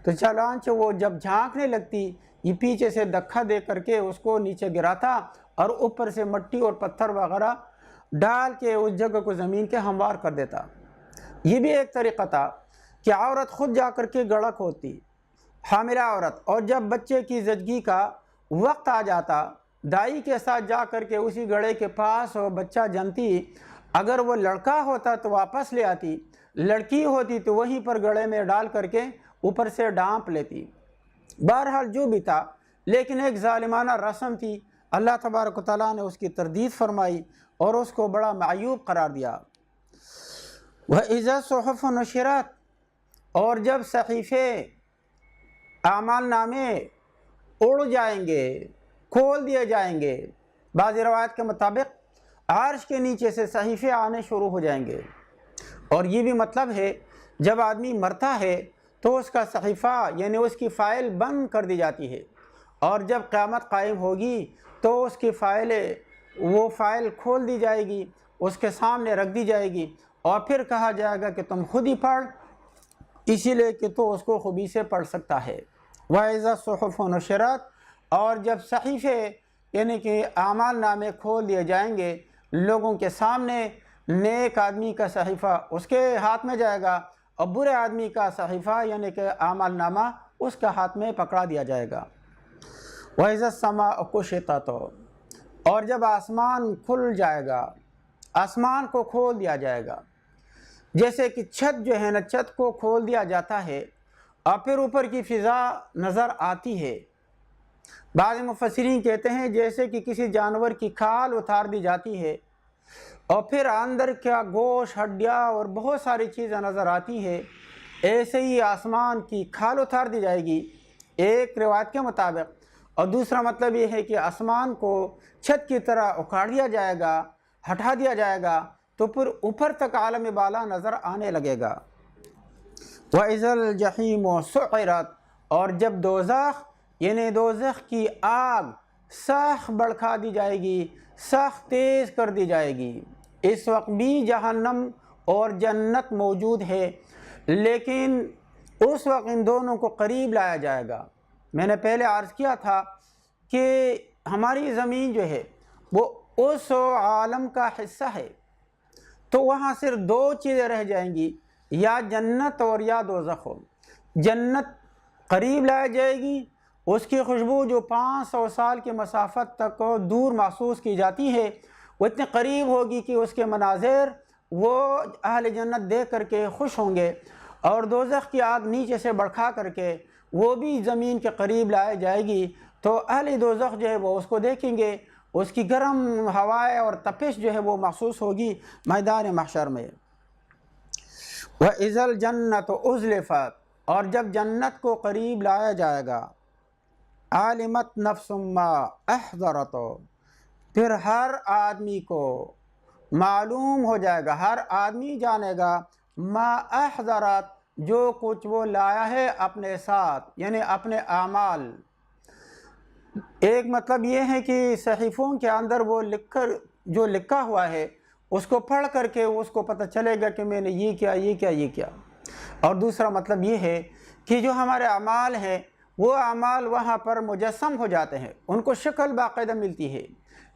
تو چنانچہ وہ جب جھانکنے لگتی، یہ پیچھے سے دھکا دے کر کے اس کو نیچے گراتا اور اوپر سے مٹی اور پتھر وغیرہ ڈال کے اس جگہ کو زمین کے ہموار کر دیتا۔ یہ بھی ایک طریقہ تھا کہ عورت خود جا کر کے گڑھا کھودتی، حاملہ عورت، اور جب بچے کی زچگی کا وقت آ جاتا دائی کے ساتھ جا کر کے اسی گڑھے کے پاس وہ بچہ جنتی، اگر وہ لڑکا ہوتا تو واپس لے آتی، لڑکی ہوتی تو وہیں پر گڑھے میں ڈال کر کے اوپر سے ڈانپ لیتی۔ بہرحال جو بھی تھا، لیکن ایک ظالمانہ رسم تھی۔ اللہ تبارک و تعالیٰ نے اس کی تردید فرمائی اور اس کو بڑا معیوب قرار دیا۔ وَإِذَا الصُّحُفُ نُشِرَتْ، اور جب صحیفے اعمال نامے اڑ جائیں گے، کھول دیے جائیں گے، بعض روایت کے مطابق عرش کے نیچے سے صحیفے آنے شروع ہو جائیں گے۔ اور یہ بھی مطلب ہے جب آدمی مرتا ہے تو اس کا صحیفہ یعنی اس کی فائل بند کر دی جاتی ہے، اور جب قیامت قائم ہوگی تو اس کی وہ فائل کھول دی جائے گی، اس کے سامنے رکھ دی جائے گی، اور پھر کہا جائے گا کہ تم خود ہی پڑھ، اسی لیے کہ تو اس کو خوبی سے پڑھ سکتا ہے۔ وَإِذَا الصُّحُفُ نُشِرَتْ، اور جب صحیفے یعنی کہ اعمال نامے کھول دیے جائیں گے لوگوں کے سامنے، نیک آدمی کا صحیفہ اس کے ہاتھ میں جائے گا، اور برے آدمی کا صحیفہ یعنی کہ اعمال نامہ اس کا ہاتھ میں پکڑا دیا جائے گا۔ وَإِذَا السَّمَاءُ كُشِطَتْ، اور جب آسمان کھل جائے گا، آسمان کو کھول دیا جائے گا، جیسے کہ چھت جو ہے نا، چھت کو کھول دیا جاتا ہے اور پھر اوپر کی فضا نظر آتی ہے۔ بعض مفسرین کہتے ہیں جیسے کہ کسی جانور کی کھال اتار دی جاتی ہے اور پھر اندر کا گوشت، ہڈیاں اور بہت ساری چیزیں نظر آتی ہے، ایسے ہی آسمان کی کھال اتار دی جائے گی ایک روایت کے مطابق۔ اور دوسرا مطلب یہ ہے کہ آسمان کو چھت کی طرح اکھاڑ دیا جائے گا، ہٹا دیا جائے گا، تو پھر اوپر تک عالم بالا نظر آنے لگے گا۔ وَإِذَا الْجَحِيمُ سُعِّرَتْ، اور جب دوزخ یعنی دوزخ کی آگ سخت بڑھا دی جائے گی، سخت تیز کر دی جائے گی۔ اس وقت بھی جہنم اور جنت موجود ہے، لیکن اس وقت ان دونوں کو قریب لایا جائے گا۔ میں نے پہلے عرض کیا تھا کہ ہماری زمین جو ہے وہ اس عالم کا حصہ ہے، تو وہاں صرف دو چیزیں رہ جائیں گی، یا جنت اور یا دوزخ۔ جنت قریب لائی جائے گی، اس کی خوشبو جو 500 سال کی مسافت تک دور محسوس کی جاتی ہے وہ اتنے قریب ہوگی کہ اس کے مناظر وہ اہل جنت دیکھ کر کے خوش ہوں گے، اور دوزخ کی آگ نیچے سے بڑھا کر کے وہ بھی زمین کے قریب لائی جائے گی، تو اہل دوزخ جو ہے وہ اس کو دیکھیں گے، اس کی گرم ہوائیں اور تپش جو ہے وہ محسوس ہوگی میدان محشر میں۔ وَإِذَا الْجَنَّةُ أُزْلِفَتْ، اور جب جنت کو قریب لایا جائے گا، عَلِمَتْ نَفْسٌ مَّا أَحْضَرَتْ، پھر ہر آدمی کو معلوم ہو جائے گا، ہر آدمی جانے گا ما احضرت، جو کچھ وہ لایا ہے اپنے ساتھ یعنی اپنے اعمال۔ ایک مطلب یہ ہے کہ صحیفوں کے اندر وہ جو لکھا ہوا ہے اس کو پڑھ کر کے اس کو پتہ چلے گا کہ میں نے یہ کیا، یہ کیا، یہ کیا۔ اور دوسرا مطلب یہ ہے کہ جو ہمارے اعمال ہیں وہ اعمال وہاں پر مجسم ہو جاتے ہیں، ان کو شکل باقاعدہ ملتی ہے،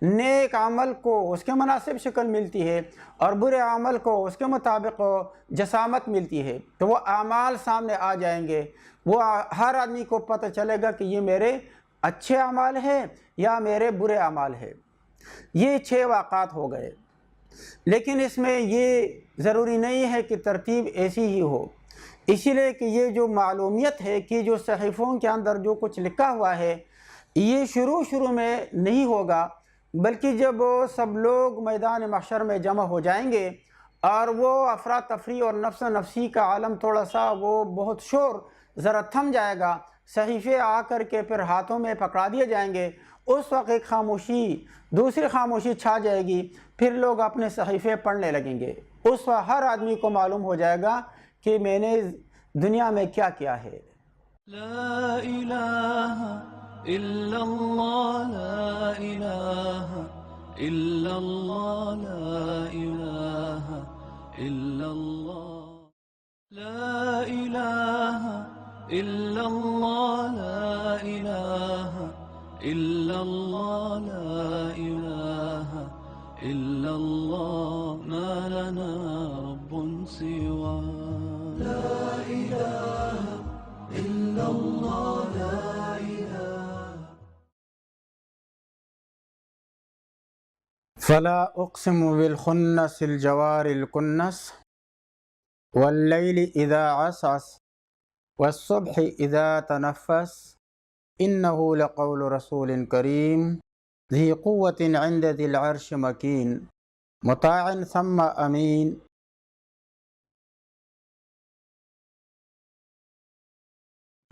نیک عمل کو اس کے مناسب شکل ملتی ہے اور برے عمل کو اس کے مطابق جسامت ملتی ہے، تو وہ اعمال سامنے آ جائیں گے، وہ ہر آدمی کو پتہ چلے گا کہ یہ میرے اچھے اعمال ہیں یا میرے برے اعمال ہیں۔ یہ 6 واقعات ہو گئے، لیکن اس میں یہ ضروری نہیں ہے کہ ترتیب ایسی ہی ہو، اسی لیے کہ یہ جو معلومیت ہے کہ جو صحیفوں کے اندر جو کچھ لکھا ہوا ہے یہ شروع میں نہیں ہوگا، بلکہ جب سب لوگ میدان محشر میں جمع ہو جائیں گے اور وہ افراتفری اور نفس نفسی کا عالم تھوڑا سا وہ بہت شور ذرا تھم جائے گا، صحیفے آ کر کے پھر ہاتھوں میں پکڑا دیے جائیں گے، اس وقت ایک خاموشی، دوسری خاموشی چھا جائے گی، پھر لوگ اپنے صحیفے پڑھنے لگیں گے۔ اس وقت ہر آدمی کو معلوم ہو جائے گا کہ میں نے دنیا میں کیا کیا ہے۔ لا الہ الا اللہ، لا الہ الا اللہ، لا الہ الا اللہ، لا الہ الا اللہ، لا الہ الا اللہ، لا الہ الا اللہ، ما لنا رب سوا، لا الہ الا اللہ، لا الہ۔ فلا اقسم بالخنس الجوار الکنس واللیل اذا عسعس والصبح اذا تنفس انه لقول رسول کریم ذی قوت عند ذی العرش مکین مطاع ثم امین۔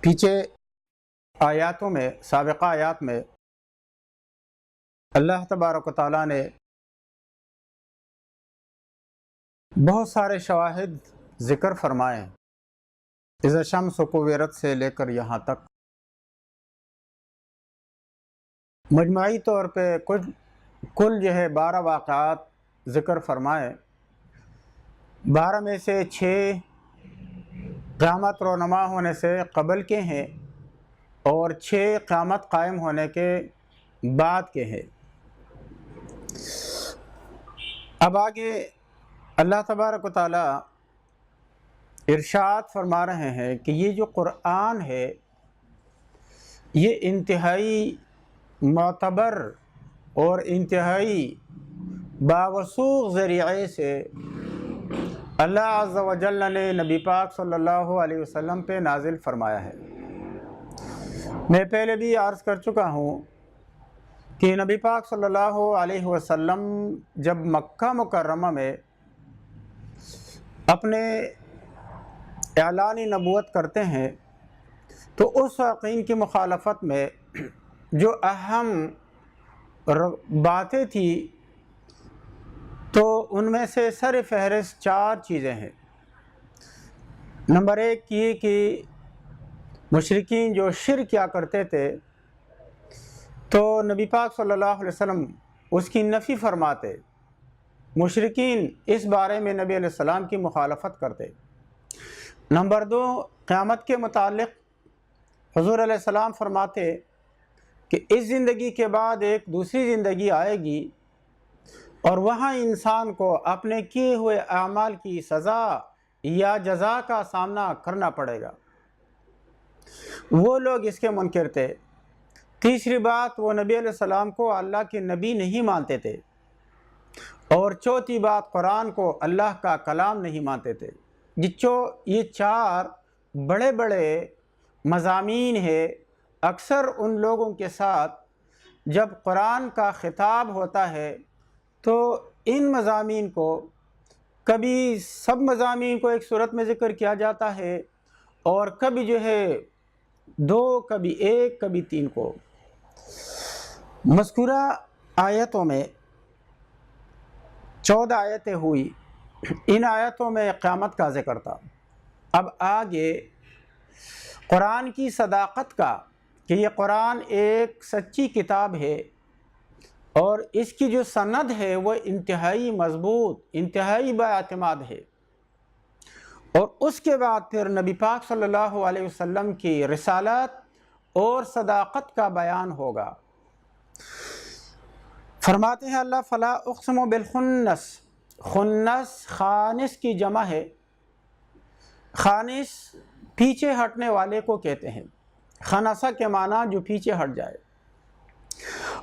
پیچھے آیاتوں میں، سابقہ آیات میں اللہ تبارک و تعالیٰ نے بہت سارے شواہد ذکر فرمائے ہیں، اذا الشمس کورت سے لے کر یہاں تک۔ مجموعی طور پہ کل جو ہے 12 واقعات ذکر فرمائے، 12 میں سے 6 قیامت رونما ہونے سے قبل کے ہیں اور 6 قیامت قائم ہونے کے بعد کے ہیں۔ اب آگے اللہ تبارک و تعالیٰ ارشاد فرما رہے ہیں کہ یہ جو قرآن ہے یہ انتہائی معتبر اور انتہائی باوثوق ذریعے سے اللہ عز و جل نے نبی پاک صلی اللہ علیہ وسلم پہ نازل فرمایا ہے۔ میں پہلے بھی عرض کر چکا ہوں کہ نبی پاک صلی اللہ علیہ وسلم جب مکہ مکرمہ میں اپنے اعلان نبوت کرتے ہیں تو اس واقعین کی مخالفت میں جو اہم باتیں تھیں تو ان میں سے سر فہرست 4 چیزیں ہیں۔ نمبر 1 یہ کہ مشرکین جو شرک کیا کرتے تھے تو نبی پاک صلی اللہ علیہ وسلم اس کی نفی فرماتے، مشرکین اس بارے میں نبی علیہ السلام کی مخالفت کرتے۔ نمبر 2 قیامت کے متعلق حضور علیہ السلام فرماتے کہ اس زندگی کے بعد ایک دوسری زندگی آئے گی اور وہاں انسان کو اپنے کیے ہوئے اعمال کی سزا یا جزا کا سامنا کرنا پڑے گا۔ وہ لوگ اس کے منکر تھے۔ تیسری بات، وہ نبی علیہ السلام کو اللہ کے نبی نہیں مانتے تھے، اور چوتھی بات، قرآن کو اللہ کا کلام نہیں مانتے تھے۔ یہ 4 بڑے بڑے مضامین ہیں۔ اکثر ان لوگوں کے ساتھ جب قرآن کا خطاب ہوتا ہے تو ان مضامین کو کبھی سب مضامین کو ایک صورت میں ذکر کیا جاتا ہے اور کبھی جو ہے 2، کبھی 1، کبھی 3 کو۔ مذکورہ آیتوں میں 14 آیتیں ہوئی، ان آیتوں میں قیامت کا ذکر تھا۔ اب آگے قرآن کی صداقت کا، کہ یہ قرآن ایک سچی کتاب ہے اور اس کی جو سند ہے وہ انتہائی مضبوط، انتہائی بااعتماد ہے، اور اس کے بعد پھر نبی پاک صلی اللہ علیہ وسلم کی رسالت اور صداقت کا بیان ہوگا۔ فرماتے ہیں اللہ، فلا اقسم بالخنس، خنس خانس کی جمع ہے۔ خانس پیچھے ہٹنے والے کو کہتے ہیں، خنسہ کے معنی جو پیچھے ہٹ جائے،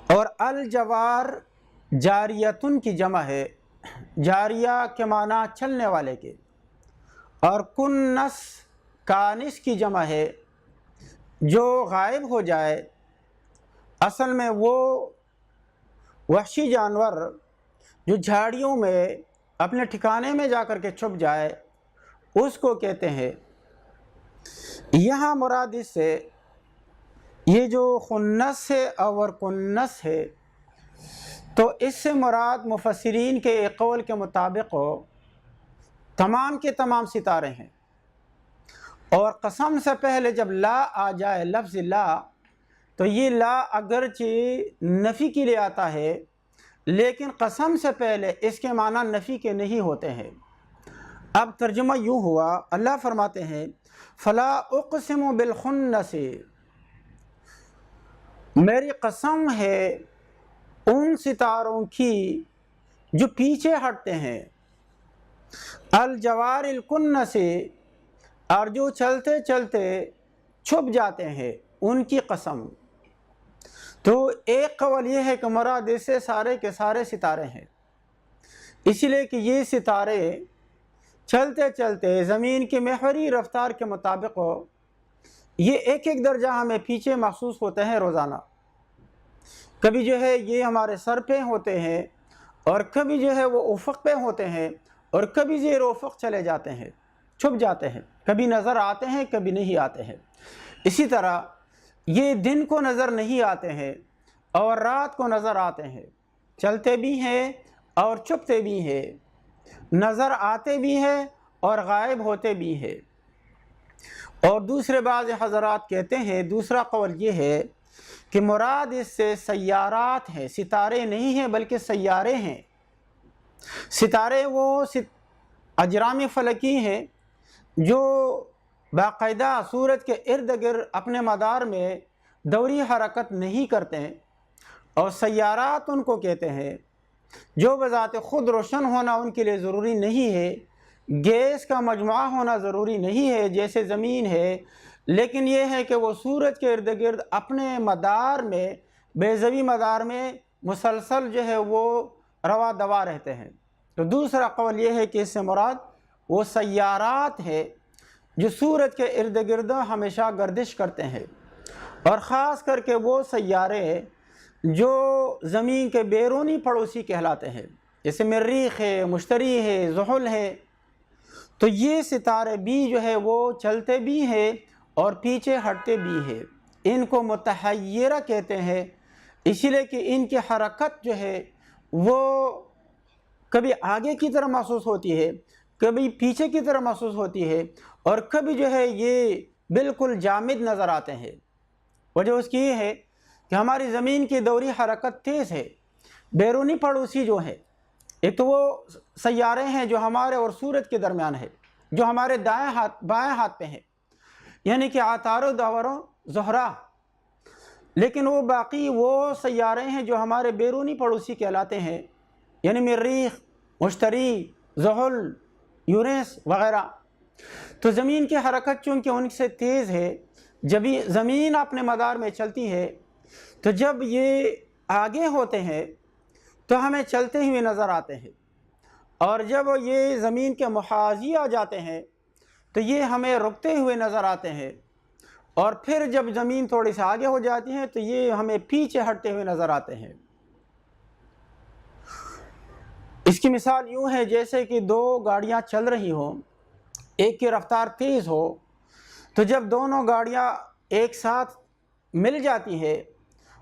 اور الجوار جاریتن کی جمع ہے، جاریہ کے معنی چلنے والے کے، اور کنس کانس کی جمع ہے جو غائب ہو جائے۔ اصل میں وہ وحشی جانور جو جھاڑیوں میں اپنے ٹھکانے میں جا کر کے چھپ جائے اس کو کہتے ہیں۔ یہاں مراد اس سے یہ جو خنس ہے اور کنس ہے تو اس سے مراد مفسرین کے ایک قول کے مطابق تمام کے تمام ستارے ہیں، اور قسم سے پہلے جب لا آ جائے، لفظ لا، تو یہ لا اگرچہ نفی کے لیے آتا ہے لیکن قسم سے پہلے اس کے معنی نفی کے نہیں ہوتے ہیں۔ اب ترجمہ یوں ہوا، اللہ فرماتے ہیں فلا اقسم بالخنس، میری قسم ہے ان ستاروں کی جو پیچھے ہٹتے ہیں، الجوار الکنس، اور جو چلتے چلتے چھپ جاتے ہیں، ان کی قسم۔ تو ایک قول یہ ہے کہ مراد اس سے سارے کے سارے ستارے ہیں، اسی لیے کہ یہ ستارے چلتے چلتے زمین کی محوری رفتار کے مطابق یہ ایک ایک درجہ ہمیں پیچھے محسوس ہوتے ہیں روزانہ۔ کبھی جو ہے یہ ہمارے سر پہ ہوتے ہیں اور کبھی جو ہے وہ افق پہ ہوتے ہیں اور کبھی زیر افق چلے جاتے ہیں، چھپ جاتے ہیں، کبھی نظر آتے ہیں کبھی نہیں آتے ہیں۔ اسی طرح یہ دن کو نظر نہیں آتے ہیں اور رات کو نظر آتے ہیں، چلتے بھی ہیں اور چھپتے بھی ہیں، نظر آتے بھی ہیں اور غائب ہوتے بھی ہیں۔ اور دوسرے بعض حضرات کہتے ہیں، دوسرا قول یہ ہے کہ مراد اس سے سیارات ہیں، ستارے نہیں ہیں بلکہ سیارے ہیں۔ ستارے وہ اجرام فلکی ہیں جو باقاعدہ سورج کے ارد گرد اپنے مدار میں دوری حرکت نہیں کرتے ہیں، اور سیارات ان کو کہتے ہیں جو بذات خود روشن ہونا ان کے لیے ضروری نہیں ہے، گیس کا مجموعہ ہونا ضروری نہیں ہے جیسے زمین ہے، لیکن یہ ہے کہ وہ سورج کے ارد گرد اپنے مدار میں، بیضوی مدار میں مسلسل جو ہے وہ روا دوا رہتے ہیں۔ تو دوسرا قول یہ ہے کہ اس سے مراد وہ سیارات ہے جو سورج کے ارد گرد ہمیشہ گردش کرتے ہیں، اور خاص کر کے وہ سیارے جو زمین کے بیرونی پڑوسی کہلاتے ہیں، جیسے مریخ ہے، مشتری ہے، زحل ہے۔ تو یہ ستارے بھی جو ہے وہ چلتے بھی ہیں اور پیچھے ہٹتے بھی ہیں۔ ان کو متحیرہ کہتے ہیں، اسی لیے کہ ان کی حرکت جو ہے وہ کبھی آگے کی طرح محسوس ہوتی ہے، کبھی پیچھے کی طرح محسوس ہوتی ہے، اور کبھی جو ہے یہ بالکل جامد نظر آتے ہیں۔ وجہ اس کی یہ ہے کہ ہماری زمین کی دوری حرکت تیز ہے۔ بیرونی پڑوسی جو ہیں، ایک تو وہ سیارے ہیں جو ہمارے اور سورج کے درمیان ہے، جو ہمارے بائیں ہاتھ پہ ہیں، یعنی کہ عطارد اور زہرہ، لیکن وہ باقی وہ سیارے ہیں جو ہمارے بیرونی پڑوسی کہلاتے ہیں، یعنی مریخ، مشتری، زحل، یورینس وغیرہ۔ تو زمین کی حرکت چونکہ ان سے تیز ہے، جب زمین اپنے مدار میں چلتی ہے تو جب یہ آگے ہوتے ہیں تو ہمیں چلتے ہوئے نظر آتے ہیں، اور جب یہ زمین کے محاذی آ جاتے ہیں تو یہ ہمیں رکتے ہوئے نظر آتے ہیں، اور پھر جب زمین تھوڑی سی آگے ہو جاتی ہے تو یہ ہمیں پیچھے ہٹتے ہوئے نظر آتے ہیں۔ اس کی مثال یوں ہے جیسے کہ دو گاڑیاں چل رہی ہوں، ایک کی رفتار تیز ہو، تو جب دونوں گاڑیاں ایک ساتھ مل جاتی ہے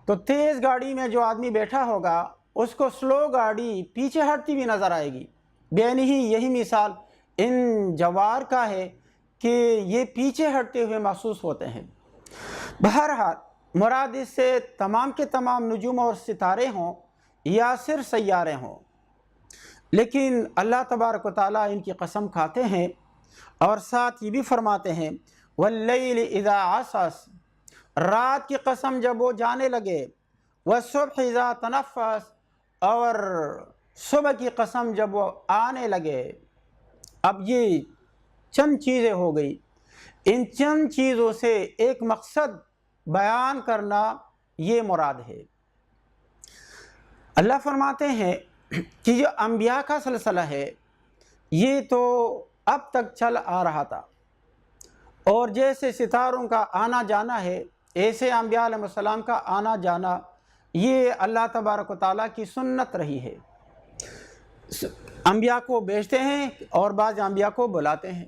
تو تیز گاڑی میں جو آدمی بیٹھا ہوگا اس کو سلو گاڑی پیچھے ہٹتی بھی نظر آئے گی۔ بین ہی یہی مثال ان جوار کا ہے کہ یہ پیچھے ہٹتے ہوئے محسوس ہوتے ہیں۔ بہرحال مراد اس سے تمام کے تمام نجوم اور ستارے ہوں یا صرف سیارے ہوں، لیکن اللہ تبارک و تعالیٰ ان کی قسم کھاتے ہیں اور ساتھ یہ بھی فرماتے ہیں واللیل اذا عسعس، رات کی قسم جب وہ جانے لگے، والصبح اذا تنفس، اور صبح کی قسم جب وہ آنے لگے۔ اب یہ چند چیزیں ہو گئی، ان چند چیزوں سے ایک مقصد بیان کرنا یہ مراد ہے۔ اللہ فرماتے ہیں کہ جو انبیاء کا سلسلہ ہے یہ تو اب تک چل آ رہا تھا، اور جیسے ستاروں کا آنا جانا ہے ایسے انبیاء علیہ السلام کا آنا جانا یہ اللہ تبارک و تعالیٰ کی سنت رہی ہے۔ انبیاء کو بھیجتے ہیں اور بعض انبیاء کو بلاتے ہیں،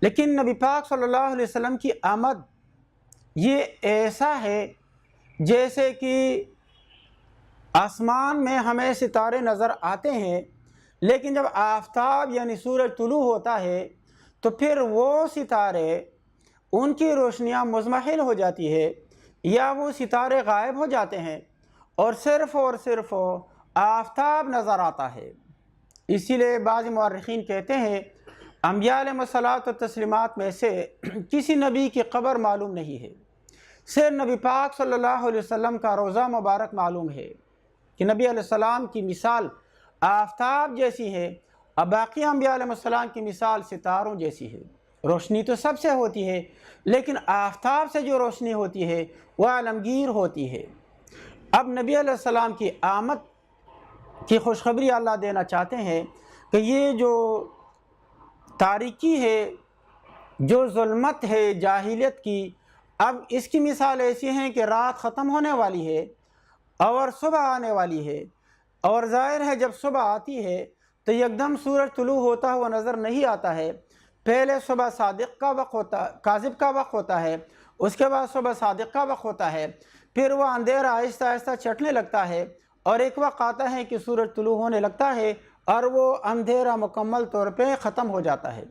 لیکن نبی پاک صلی اللہ علیہ وسلم کی آمد یہ ایسا ہے جیسے کہ آسمان میں ہمیں ستارے نظر آتے ہیں، لیکن جب آفتاب یعنی سورج طلوع ہوتا ہے تو پھر وہ ستارے ان کی روشنیاں مزمحل ہو جاتی ہے، یا وہ ستارے غائب ہو جاتے ہیں اور صرف آفتاب نظر آتا ہے۔ اسی لیے بعض مورخین کہتے ہیں انبیاء علیہ الصلوۃ والتسلیمات میں سے کسی نبی کی قبر معلوم نہیں ہے، صرف نبی پاک صلی اللہ علیہ وسلم کا روضہ مبارک معلوم ہے کہ نبی علیہ السلام کی مثال آفتاب جیسی ہے، اور باقی انبیاء علیہ السلام کی مثال ستاروں جیسی ہے۔ روشنی تو سب سے ہوتی ہے، لیکن آفتاب سے جو روشنی ہوتی ہے وہ عالمگیر ہوتی ہے۔ اب نبی علیہ السلام کی آمد کی خوشخبری اللہ دینا چاہتے ہیں کہ یہ جو تاریکی ہے، جو ظلمت ہے جاہلیت کی، اب اس کی مثال ایسی ہے کہ رات ختم ہونے والی ہے اور صبح آنے والی ہے، اور ظاہر ہے جب صبح آتی ہے تو یکدم سورج طلوع ہوتا ہوا نظر نہیں آتا ہے، پہلے صبح صادق کا وقت ہوتا، کاذب کا وقت ہوتا ہے، اس کے بعد صبح صادق کا وقت ہوتا ہے، پھر وہ اندھیرا آہستہ آہستہ چٹنے لگتا ہے، اور ایک وقت آتا ہے کہ سورج طلوع ہونے لگتا ہے اور وہ اندھیرا مکمل طور پہ ختم ہو جاتا ہے۔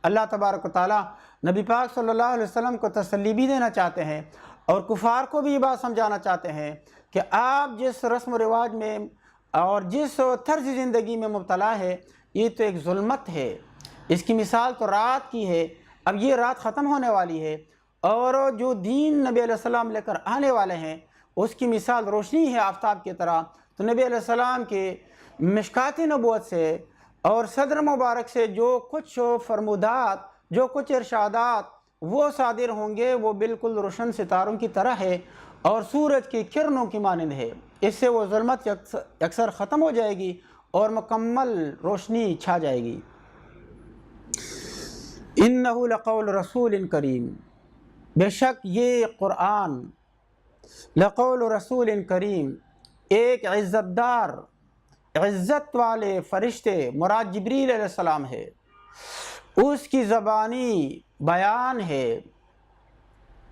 اللہ تبارک و تعالیٰ نبی پاک صلی اللہ علیہ وسلم کو تسلی بھی دینا چاہتے ہیں اور کفار کو بھی یہ بات سمجھانا چاہتے ہیں کہ آپ جس رسم و رواج میں اور جس طرز زندگی میں مبتلا ہے، یہ تو ایک ظلمت ہے، اس کی مثال تو رات کی ہے، اب یہ رات ختم ہونے والی ہے، اور جو دین نبی علیہ السلام لے کر آنے والے ہیں اس کی مثال روشنی ہے آفتاب کی طرح۔ تو نبی علیہ السلام کے مشکات نبوت سے اور صدر مبارک سے جو کچھ فرمودات، جو کچھ ارشادات وہ صادر ہوں گے وہ بالکل روشن ستاروں کی طرح ہے اور سورج کی کرنوں کی مانند ہے۔ اس سے وہ ظلمت اکثر ختم ہو جائے گی اور مکمل روشنی چھا جائے گی۔ اِنَّهُ لَقَوْلُ رَسُولٍ کریم، بے شک یہ قرآن لقول رسول کریم، ایک عزت دار، عزت والے فرشتے مراد جبریل علیہ السلام ہے، اس کی زبانی بیان ہے۔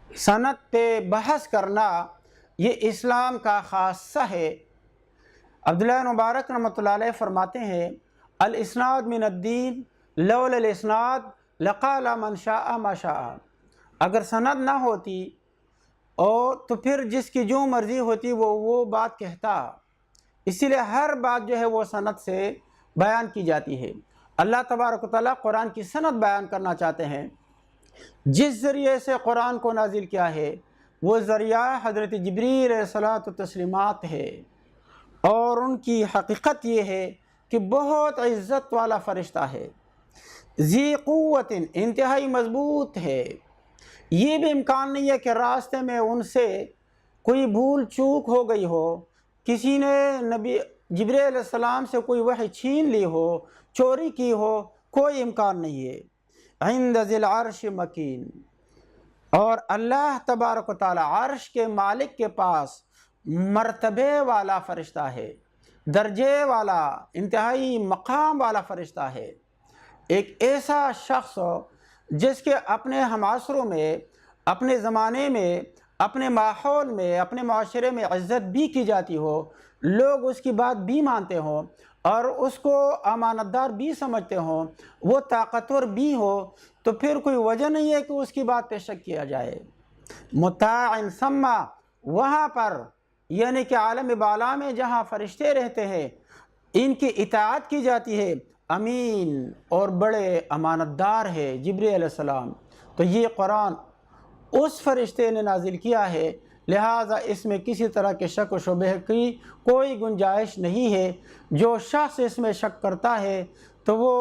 سند پہ بحث کرنا یہ اسلام کا خاصہ ہے۔ عبداللہ مبارک رحمۃ اللہ علیہ فرماتے ہیں، الاسناد من الدین لولا الاسناد لقال من شاء ما شاء، اگر سند نہ ہوتی اور تو پھر جس کی جو مرضی ہوتی وہ بات کہتا، اسی لیے ہر بات جو ہے وہ سند سے بیان کی جاتی ہے۔ اللہ تبارک و تعالیٰ قرآن کی سند بیان کرنا چاہتے ہیں۔ جس ذریعے سے قرآن کو نازل کیا ہے وہ ذریعہ حضرت جبریل علیہ الصلاۃ والتسلیمات ہے، اور ان کی حقیقت یہ ہے کہ بہت عزت والا فرشتہ ہے، ذی قوت، انتہائی مضبوط ہے۔ یہ بھی امکان نہیں ہے کہ راستے میں ان سے کوئی بھول چوک ہو گئی ہو، کسی نے نبی جبریل علیہ السلام سے کوئی وحی چھین لی ہو، چوری کی ہو، کوئی امکان نہیں ہے۔ عند ذی العرش مکین، اور اللہ تبارک و تعالی عرش کے مالک کے پاس مرتبے والا فرشتہ ہے، درجے والا، انتہائی مقام والا فرشتہ ہے، ایک ایسا شخص جس کے اپنے ہمعصروں میں، اپنے زمانے میں، اپنے ماحول میں، اپنے معاشرے میں عزت بھی کی جاتی ہو، لوگ اس کی بات بھی مانتے ہوں اور اس کو امانت دار بھی سمجھتے ہوں، وہ طاقتور بھی ہو، تو پھر کوئی وجہ نہیں ہے کہ اس کی بات پہ شک کیا جائے۔ مطاع ثم، وہاں پر یعنی کہ عالم بالا میں جہاں فرشتے رہتے ہیں ان کی اطاعت کی جاتی ہے، امین اور بڑے امانت دار ہے جبریل علیہ السلام۔ تو یہ قرآن اس فرشتے نے نازل کیا ہے، لہٰذا اس میں کسی طرح کے شک و شبہ کی کوئی گنجائش نہیں ہے۔ جو شخص اس میں شک کرتا ہے تو وہ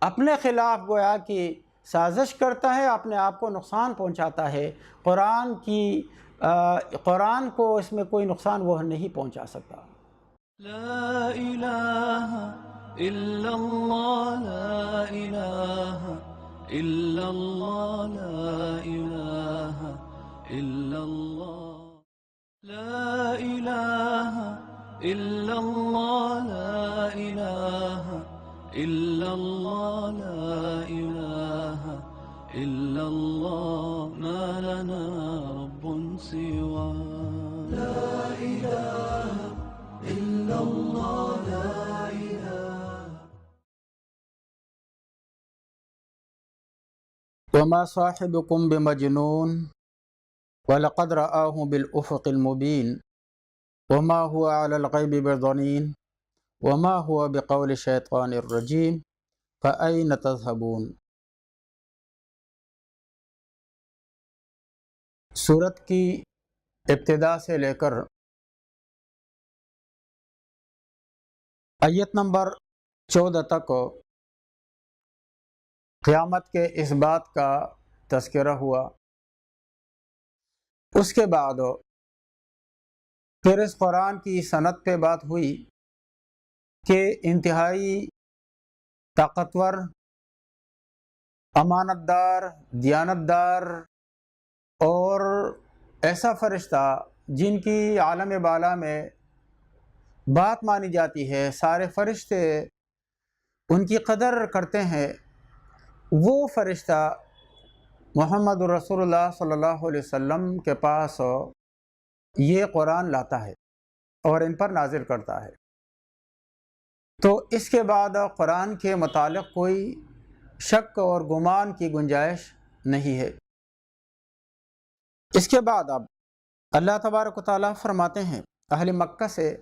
اپنے خلاف گویا کہ سازش کرتا ہے، اپنے آپ کو نقصان پہنچاتا ہے۔ قرآن کو اس میں کوئی نقصان وہ نہیں پہنچا سکتا۔ لا الہ الا اللہ، لا الہ الا اللہ، لا الہ الا اللہ، لا الہ الا اللہ، لا الہ الا اللہ، لا الہ الا اللہ، ما لنا رب سوا، لا الہ الا اللہ، لا الہ۔ وما صاحبكم بمجنون ولقد رآه بالأفق المبين وما هو على الغيب بضنين وما هو بقول الشيطان الرجيم فأين تذهبون۔ سورت کی ابتدا سے لے کر آیت نمبر 14 تک قیامت کے اس بات کا تذکرہ ہوا۔ اس کے بعد پھر اس قرآن کی صنعت پہ بات ہوئی کہ انتہائی طاقتور، امانت دار، دیانت دار اور ایسا فرشتہ جن کی عالم بالا میں بات مانی جاتی ہے، سارے فرشتے ان کی قدر کرتے ہیں، وہ فرشتہ محمد رسول اللہ صلی اللہ علیہ وسلم کے پاس یہ قرآن لاتا ہے اور ان پر نازل کرتا ہے۔ تو اس کے بعد قرآن کے متعلق کوئی شک اور گمان کی گنجائش نہیں ہے۔ اس کے بعد اب اللہ تبارک و تعالیٰ فرماتے ہیں اہل مکہ سے،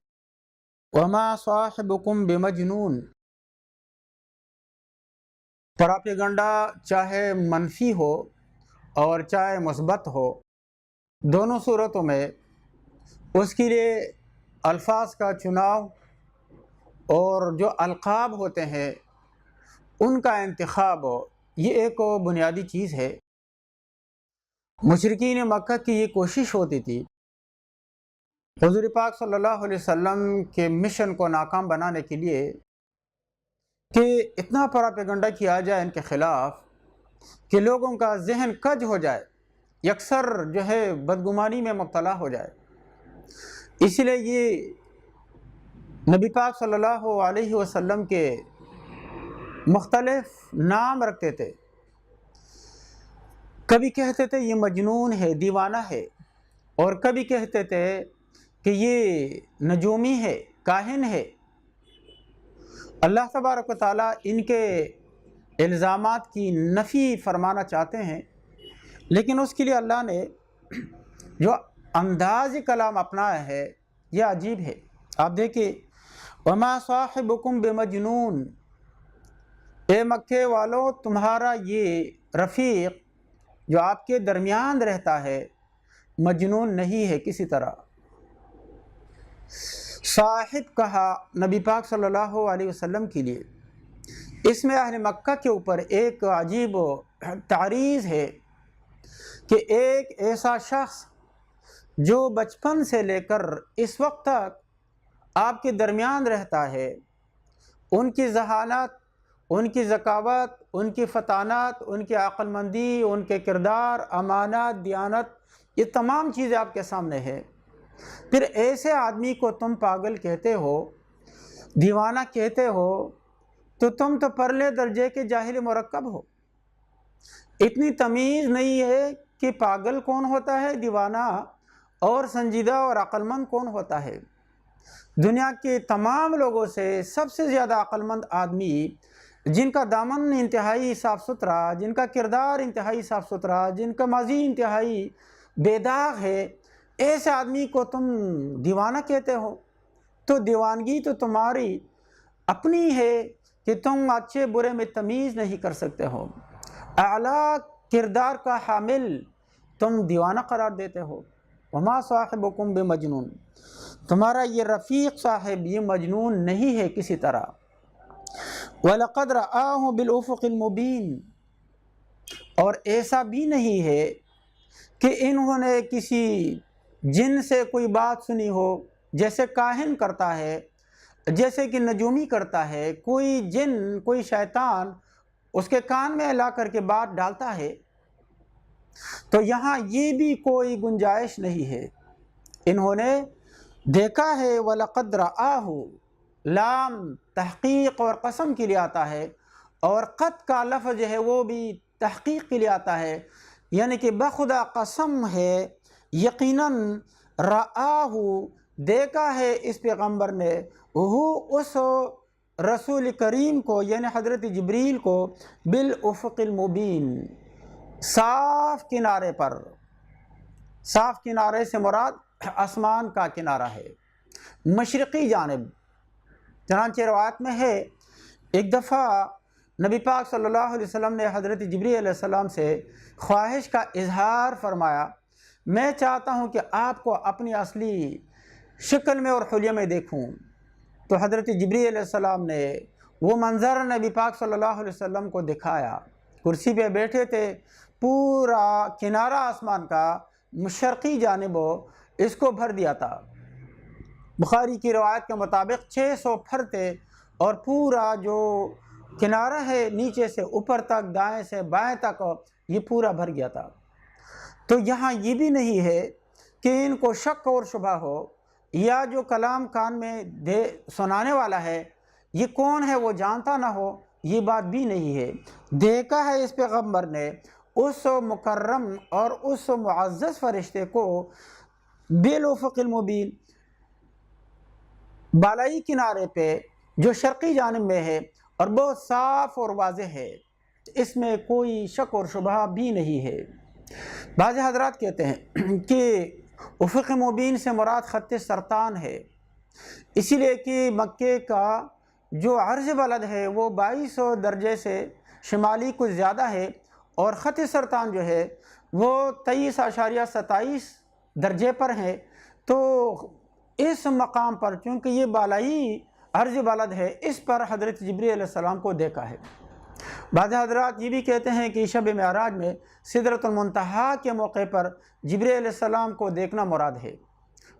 وَمَا صَاحِبُكُمْ بِمَجْنُونَ، پراپیگنڈا چاہے منفی ہو اور چاہے مثبت ہو، دونوں صورتوں میں اس کے لیے الفاظ کا چناؤ اور جو القاب ہوتے ہیں ان کا انتخاب، یہ ایک بنیادی چیز ہے۔ مشرکین مکہ کی یہ کوشش ہوتی تھی حضور پاک صلی اللہ علیہ وسلم کے مشن کو ناکام بنانے کے لیے کہ اتنا پراپیگنڈا کیا جائے ان کے خلاف کہ لوگوں کا ذہن کج ہو جائے، یکسر جو ہے بدگمانی میں مبتلا ہو جائے۔ اس لیے یہ نبی پاک صلی اللہ علیہ وسلم کے مختلف نام رکھتے تھے۔ کبھی کہتے تھے یہ مجنون ہے، دیوانہ ہے، اور کبھی کہتے تھے کہ یہ نجومی ہے، کاہن ہے۔ اللہ تبارک و تعالیٰ ان کے الزامات کی نفی فرمانا چاہتے ہیں، لیکن اس کے لیے اللہ نے جو انداز کلام اپنایا ہے یہ عجیب ہے۔ آپ دیکھیں، وَمَا صَاحِبُكُمْ بِمَجْنُونَ، اے مکے والو تمہارا یہ رفیق جو آپ کے درمیان رہتا ہے مجنون نہیں ہے کسی طرح۔ صاحب کہا نبی پاک صلی اللہ علیہ وسلم کے لیے، اس میں اہل مکہ کے اوپر ایک عجیب تعریض ہے کہ ایک ایسا شخص جو بچپن سے لے کر اس وقت تک آپ کے درمیان رہتا ہے، ان کی ذہانت، ان کی ذکاوت، ان کی فطانت، ان کی عقل مندی، ان کے کردار، امانت، دیانت، یہ تمام چیزیں آپ کے سامنے ہے۔ پھر ایسے آدمی کو تم پاگل کہتے ہو، دیوانہ کہتے ہو، تو تم تو پرلے درجے کے جاہل مرکب ہو۔ اتنی تمیز نہیں ہے کہ پاگل کون ہوتا ہے، دیوانہ اور سنجیدہ اور عقل مند کون ہوتا ہے۔ دنیا کے تمام لوگوں سے سب سے زیادہ عقل مند آدمی، جن کا دامن انتہائی صاف ستھرا، جن کا کردار انتہائی صاف ستھرا، جن کا ماضی انتہائی بے داغ ہے، ایسے آدمی کو تم دیوانہ کہتے ہو۔ تو دیوانگی تو تمہاری اپنی ہے کہ تم اچھے برے میں تمیز نہیں کر سکتے ہو۔ اعلیٰ کردار کا حامل تم دیوانہ قرار دیتے ہو۔ وما صاحبکم بمجنون، تمہارا یہ رفیق صاحب یہ مجنون نہیں ہے کسی طرح۔ وَلَقَدْ رَآهُ بِالْأُفُقِ الْمُبِينِ، اور ایسا بھی نہیں ہے کہ انہوں نے کسی جن سے کوئی بات سنی ہو، جیسے کاہن کرتا ہے، جیسے کہ نجومی کرتا ہے، کوئی جن، کوئی شیطان اس کے کان میں لا کر کے بات ڈالتا ہے۔ تو یہاں یہ بھی کوئی گنجائش نہیں ہے، انہوں نے دیکھا ہے۔ وَلَقَدْ رَآهُ، لام تحقیق اور قسم کے لیے آتا ہے، اور قد کا لفظ ہے وہ بھی تحقیق کے لیے آتا ہے، یعنی کہ بخدا قسم ہے، یقیناً رآہ دیکھا ہے اس پیغمبر نے، وہ اس رسول کریم کو یعنی حضرت جبریل کو، بالافق المبین، صاف کنارے پر۔ صاف کنارے سے مراد آسمان کا کنارہ ہے، مشرقی جانب۔ چنانچہ روایت میں ہے ایک دفعہ نبی پاک صلی اللہ علیہ وسلم نے حضرت جبریل علیہ السلام سے خواہش کا اظہار فرمایا، میں چاہتا ہوں کہ آپ کو اپنی اصلی شکل میں اور حلیے میں دیکھوں۔ تو حضرت جبریل علیہ السلام نے وہ منظر نبی پاک صلی اللہ علیہ وسلم کو دکھایا۔ کرسی پہ بیٹھے تھے، پورا کنارہ آسمان کا مشرقی جانب اس کو بھر دیا تھا۔ بخاری کی روایت کے مطابق 600 پھر تھے، اور پورا جو کنارہ ہے نیچے سے اوپر تک، دائیں سے بائیں تک، یہ پورا بھر گیا تھا۔ تو یہاں یہ بھی نہیں ہے کہ ان کو شک اور شبہ ہو، یا جو کلام کان میں سنانے والا ہے یہ کون ہے وہ جانتا نہ ہو، یہ بات بھی نہیں ہے۔ دیکھا ہے اس پیغمبر نے اس مکرم اور اس معزز فرشتے کو بالافق المبین، بالائی کنارے پہ جو شرقی جانب میں ہے اور بہت صاف اور واضح ہے، اس میں کوئی شک اور شبہ بھی نہیں ہے۔ بعض حضرات کہتے ہیں کہ افق مبین سے مراد خط سرطان ہے، اسی لیے کہ مکے کا جو عرض بلد ہے وہ 2200 درجے سے شمالی کچھ زیادہ ہے، اور خط سرطان جو ہے وہ 23.27 درجے پر ہے۔ تو اس مقام پر چونکہ یہ بالائی عرض بلد ہے، اس پر حضرت جبریل علیہ السلام کو دیکھا ہے۔ بعض حضرات یہ بھی کہتے ہیں کہ شب معراج میں سدرۃ المنتہا کے موقع پر جبریل علیہ السلام کو دیکھنا مراد ہے۔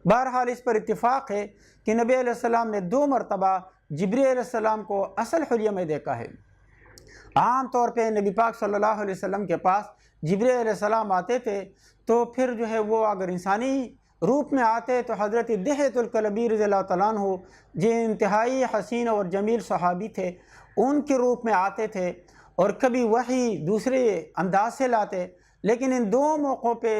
بہرحال اس پر اتفاق ہے کہ نبی علیہ السلام نے 2 مرتبہ جبریل علیہ السلام کو اصل حلیہ میں دیکھا ہے۔ عام طور پہ نبی پاک صلی اللہ علیہ وسلم کے پاس جبریل علیہ السلام آتے تھے تو پھر جو ہے وہ اگر انسانی روپ میں آتے تو حضرت دحیۃ الکلبی رضی اللہ تعالیٰ عنہ جو انتہائی حسین اور جمیل صحابی تھے ان کے روپ میں آتے تھے، اور کبھی وحی دوسرے انداز سے لاتے، لیکن ان 2 موقعوں پہ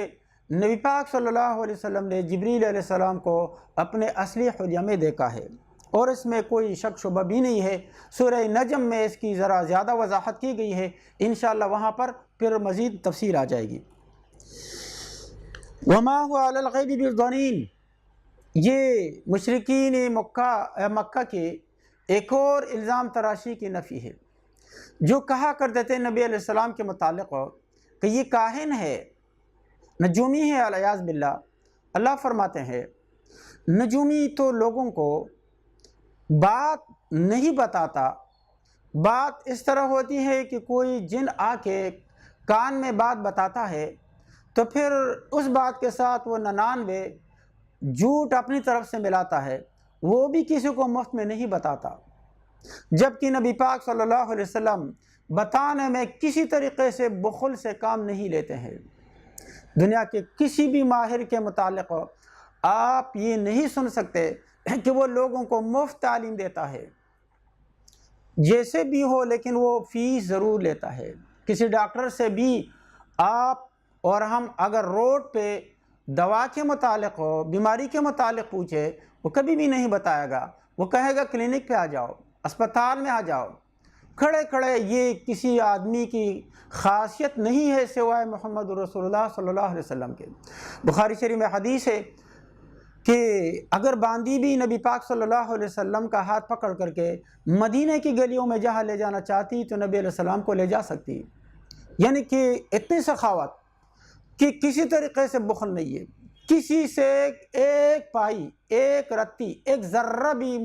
نبی پاک صلی اللہ علیہ وسلم نے جبریل علیہ السلام کو اپنے اصلی حلیہ میں دیکھا ہے، اور اس میں کوئی شک شبہ بھی نہیں ہے۔ سورہ نجم میں اس کی ذرا زیادہ وضاحت کی گئی ہے، انشاءاللہ وہاں پر پھر مزید تفصیل آ جائے گی۔ وما هو علی الغیب بضنین، یہ مشرکین مکہ کے ایک اور الزام تراشی کی نفی ہے، جو کہا کرتے تھے نبی علیہ السلام کے متعلق کہ یہ کاہن ہے، نجومی ہے، علیاذ باللہ۔ اللہ فرماتے ہیں نجومی تو لوگوں کو بات نہیں بتاتا، بات اس طرح ہوتی ہے کہ کوئی جن آ کے کان میں بات بتاتا ہے تو پھر اس بات کے ساتھ وہ 99 جھوٹ اپنی طرف سے ملاتا ہے، وہ بھی کسی کو مفت میں نہیں بتاتا، جبکہ نبی پاک صلی اللہ علیہ وسلم بتانے میں کسی طریقے سے بخل سے کام نہیں لیتے ہیں۔ دنیا کے کسی بھی ماہر کے متعلق آپ یہ نہیں سن سکتے کہ وہ لوگوں کو مفت تعلیم دیتا ہے، جیسے بھی ہو لیکن وہ فیس ضرور لیتا ہے۔ کسی ڈاکٹر سے بھی آپ اور ہم اگر روڈ پہ دوا کے متعلق ہو، بیماری کے متعلق پوچھے، وہ کبھی بھی نہیں بتائے گا، وہ کہے گا کلینک پہ آ جاؤ، اسپتال میں آ جاؤ، کھڑے کھڑے۔ یہ کسی آدمی کی خاصیت نہیں ہے سوائے محمد رسول اللہ صلی اللہ علیہ وسلم کے۔ بخاری شریف میں حدیث ہے کہ اگر باندی بھی نبی پاک صلی اللہ علیہ وسلم کا ہاتھ پکڑ کر کے مدینہ کی گلیوں میں جہاں لے جانا چاہتی تو نبی علیہ السلام کو لے جا سکتی، یعنی کہ اتنی سخاوت کہ کسی طریقے سے بخل نہیں ہے، کسی سے ایک پائی، ایک رتی، ایک ذرہ بھی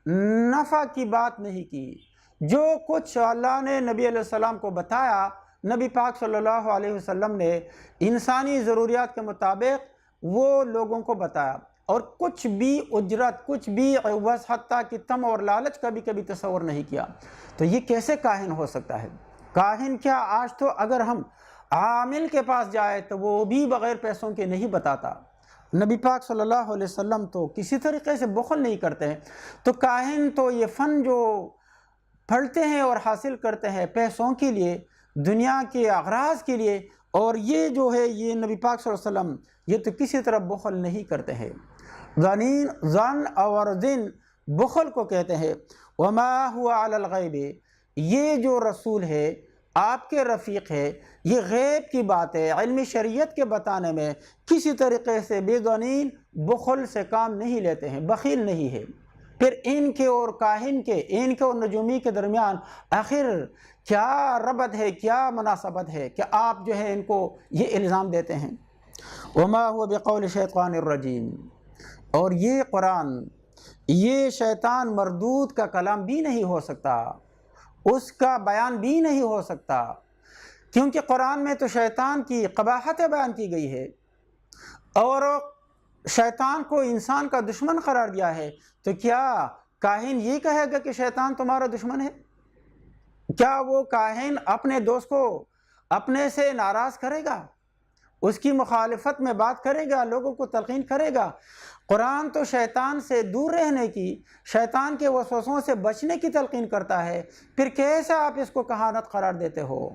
نفع کی بات نہیں کی۔ جو کچھ اللہ نے نبی علیہ السلام کو بتایا، نبی پاک صلی اللہ علیہ وسلم نے انسانی ضروریات کے مطابق وہ لوگوں کو بتایا، اور کچھ بھی اجرت، کچھ بھی عوض، حتیٰ کہ تم اور لالچ کا بھی کبھی تصور نہیں کیا۔ تو یہ کیسے کاہن ہو سکتا ہے؟ کاہن کیا، آج تو اگر ہم عامل کے پاس جائے تو وہ بھی بغیر پیسوں کے نہیں بتاتا۔ نبی پاک صلی اللہ علیہ وسلم تو کسی طریقے سے بخل نہیں کرتے ہیں۔ تو کاہن تو یہ فن جو پڑھتے ہیں اور حاصل کرتے ہیں پیسوں کے لیے، دنیا کے اغراض کے لیے، اور یہ جو ہے یہ نبی پاک صلی اللہ علیہ وسلم یہ تو کسی طرح بخل نہیں کرتے ہیں۔ ظن اور ذن بخل کو کہتے ہیں۔ وما هو علی الغیب، یہ جو رسول ہے، آپ کے رفیق ہے، یہ غیب کی بات ہے، علم شریعت کے بتانے میں کسی طریقے سے بے ظنین، بخل سے کام نہیں لیتے ہیں، بخیل نہیں ہے۔ پھر ان کے اور کاہن کے، ان کے اور نجومی کے درمیان آخر کیا ربط ہے، کیا مناسبت ہے کہ آپ جو ہے ان کو یہ الزام دیتے ہیں؟ وما هو بقول شیطان الرجیم، اور یہ قرآن، یہ شیطان مردود کا کلام بھی نہیں ہو سکتا، اس کا بیان بھی نہیں ہو سکتا، کیونکہ قرآن میں تو شیطان کی قباحت بیان کی گئی ہے، اور شیطان کو انسان کا دشمن قرار دیا ہے۔ تو کیا کاہن یہ کہے گا کہ شیطان تمہارا دشمن ہے؟ کیا وہ کاہن اپنے دوست کو اپنے سے ناراض کرے گا، اس کی مخالفت میں بات کرے گا، لوگوں کو تلقین کرے گا؟ قرآن تو شیطان سے دور رہنے کی، شیطان کے وسوسوں سے بچنے کی تلقین کرتا ہے، پھر کیسے آپ اس کو کہانت قرار دیتے ہو؟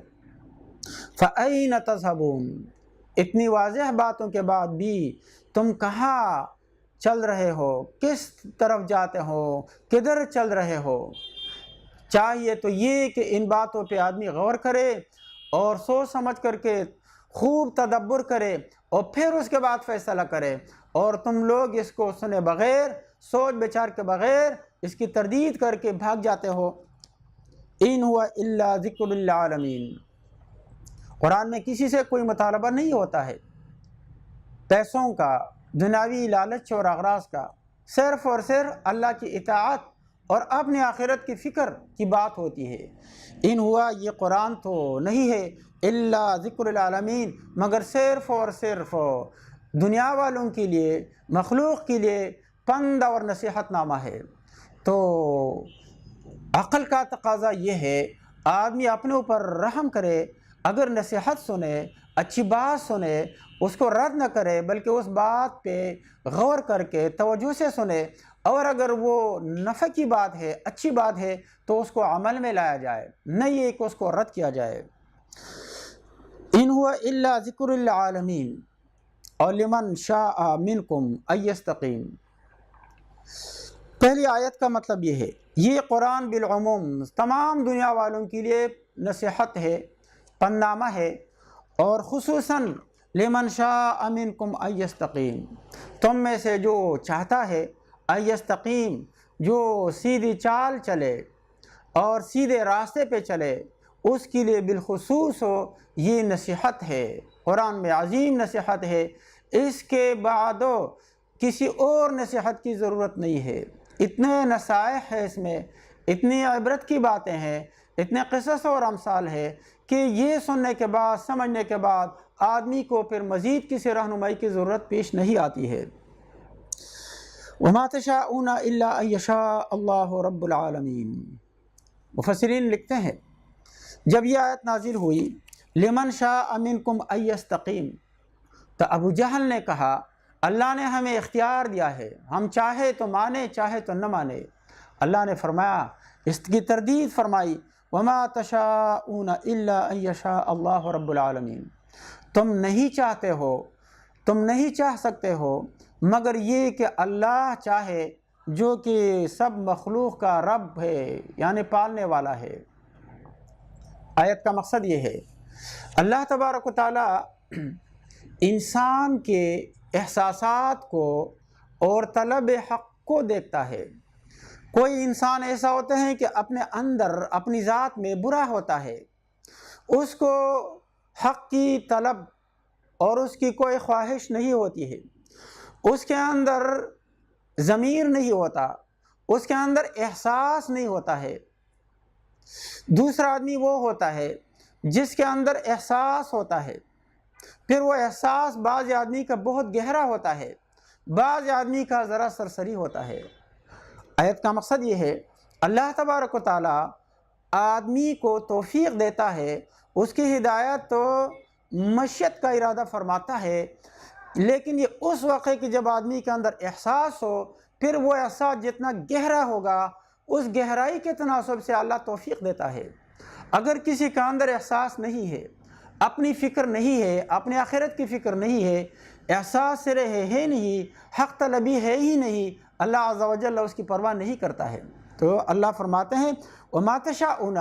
فَأَيْنَ تَذْهَبُونَ، اتنی واضح باتوں کے بعد بھی تم کہاں چل رہے ہو، کس طرف جاتے ہو، کدھر چل رہے ہو؟ چاہیے تو یہ کہ ان باتوں پہ آدمی غور کرے اور سوچ سمجھ کر کے خوب تدبر کرے اور پھر اس کے بعد فیصلہ کرے، اور تم لوگ اس کو سنے بغیر، سوچ بچار کے بغیر اس کی تردید کر کے بھاگ جاتے ہو۔ ان ہوا الا ذکر للعالمین، قرآن میں کسی سے کوئی مطالبہ نہیں ہوتا ہے پیسوں کا، دنیاوی لالچ اور اغراض کا، صرف اور صرف اللہ کی اطاعت اور اپنی آخرت کی فکر کی بات ہوتی ہے۔ ان ہوا، یہ قرآن تو نہیں ہے، الا ذکر العالمین، مگر صرف اور صرف دنیا والوں کے لیے، مخلوق کے لیے پند اور نصیحت نامہ ہے۔ تو عقل کا تقاضا یہ ہے آدمی اپنے اوپر رحم کرے، اگر نصیحت سنے، اچھی بات سنے، اس کو رد نہ کرے بلکہ اس بات پہ غور کر کے توجہ سے سنے، اور اگر وہ نفع کی بات ہے، اچھی بات ہے، تو اس کو عمل میں لایا جائے، نہ یہ کہ اس کو رد کیا جائے۔ ان ہوا الا ذکر للعالمین اور لمن شاء منکم ان یستقیم۔ پہلی آیت کا مطلب یہ ہے، یہ قرآن بالعموم تمام دنیا والوں کے لیے نصیحت ہے، پندنامہ ہے، اور خصوصاً لمن شاء منکم ان یستقیم، تم میں سے جو چاہتا ہے ان یستقیم، جو سیدھی چال چلے اور سیدھے راستے پہ چلے، اس کے لیے بالخصوص یہ نصیحت ہے، قرآن میں عظیم نصیحت ہے، اس کے بعد کسی اور نصیحت کی ضرورت نہیں ہے۔ اتنے نصائح ہے اس میں، اتنی عبرت کی باتیں ہیں، اتنے قصص اور امثال ہے کہ یہ سننے کے بعد، سمجھنے کے بعد آدمی کو پھر مزید کسی رہنمائی کی ضرورت پیش نہیں آتی ہے۔ وَمَا تَشَاءُونَ إِلَّا أَن يَشَاءَ اللَّهُ رَبُّ الْعَالَمِينَ۔ مفسرین لکھتے ہیں جب یہ آیت نازل ہوئی لمن شاء منکم ان یستقیم، تو ابو جہل نے کہا اللہ نے ہمیں اختیار دیا ہے، ہم چاہے تو مانے، چاہے تو نہ مانے۔ اللہ نے فرمایا، اس کی تردید فرمائی، وَمَا تَشَاءُونَ إِلَّا أَن يَشَاءَ اللَّهُ رَبُّ الْعَالَمِينَ، تم نہیں چاہتے ہو، تم نہیں چاہ سکتے ہو مگر یہ کہ اللہ چاہے، جو کہ سب مخلوق کا رب ہے، یعنی پالنے والا ہے۔ آیت کا مقصد یہ ہے، اللہ تبارک و تعالی انسان کے احساسات کو اور طلب حق کو دیکھتا ہے۔ کوئی انسان ایسا ہوتا ہے کہ اپنے اندر، اپنی ذات میں برا ہوتا ہے، اس کو حق کی طلب اور اس کی کوئی خواہش نہیں ہوتی ہے، اس کے اندر ضمیر نہیں ہوتا، اس کے اندر احساس نہیں ہوتا ہے۔ دوسرا آدمی وہ ہوتا ہے جس کے اندر احساس ہوتا ہے، پھر وہ احساس بعض آدمی کا بہت گہرا ہوتا ہے، بعض آدمی کا ذرا سرسری ہوتا ہے۔ آیت کا مقصد یہ ہے، اللہ تبارک و تعالی آدمی کو توفیق دیتا ہے، اس کی ہدایت تو مشیت کا ارادہ فرماتا ہے، لیکن یہ اس وقت ہے کہ جب آدمی کے اندر احساس ہو، پھر وہ احساس جتنا گہرا ہوگا اس گہرائی کے تناسب سے اللہ توفیق دیتا ہے۔ اگر کسی کا اندر احساس نہیں ہے، اپنی فکر نہیں ہے، اپنی آخرت کی فکر نہیں ہے، احساس سے رہے ہے نہیں، حق طلبی ہے ہی نہیں، اللہ عز و جل اس کی پرواہ نہیں کرتا ہے۔ تو اللہ فرماتے ہیں وَمَا تَشَاءُونَ،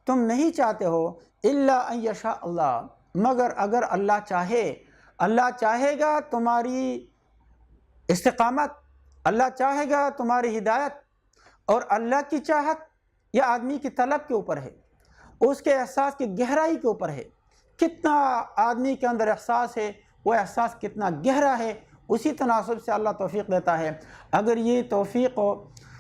تم نہیں چاہتے ہو إِلَّا أَن يَشَاءَ اللَّهُ، مگر اگر اللہ چاہے، اللہ چاہے گا تمہاری استقامت، اللہ چاہے گا تمہاری ہدایت، اور اللہ کی چاہت یہ آدمی کی طلب کے اوپر ہے، اس کے احساس کی گہرائی کے اوپر ہے، کتنا آدمی کے اندر احساس ہے، وہ احساس کتنا گہرا ہے، اسی تناسب سے اللہ توفیق دیتا ہے۔ اگر یہ توفیق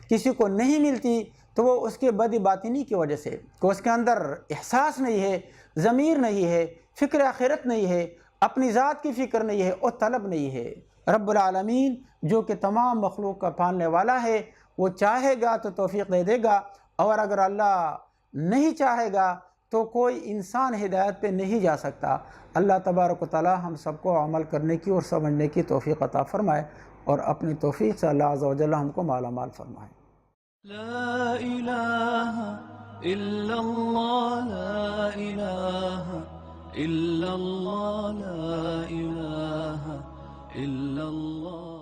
کسی کو نہیں ملتی تو وہ اس کے بد باطنی کی وجہ سے، کہ اس کے اندر احساس نہیں ہے، ضمیر نہیں ہے، فکر آخرت نہیں ہے، اپنی ذات کی فکر نہیں ہے اور طلب نہیں ہے۔ رب العالمین جو کہ تمام مخلوق کا پالنے والا ہے، وہ چاہے گا تو توفیق دے دے گا، اور اگر اللہ نہیں چاہے گا تو کوئی انسان ہدایت پہ نہیں جا سکتا۔ اللہ تبارک و تعالی ہم سب کو عمل کرنے کی اور سمجھنے کی توفیق عطا فرمائے۔ اور اپنی توفیق سے اللہ عز و جل ہم کو مالا مال فرمائے۔ لا الہ الا اللہ، لا الہ الا اللہ، لا الہ الا اللہ۔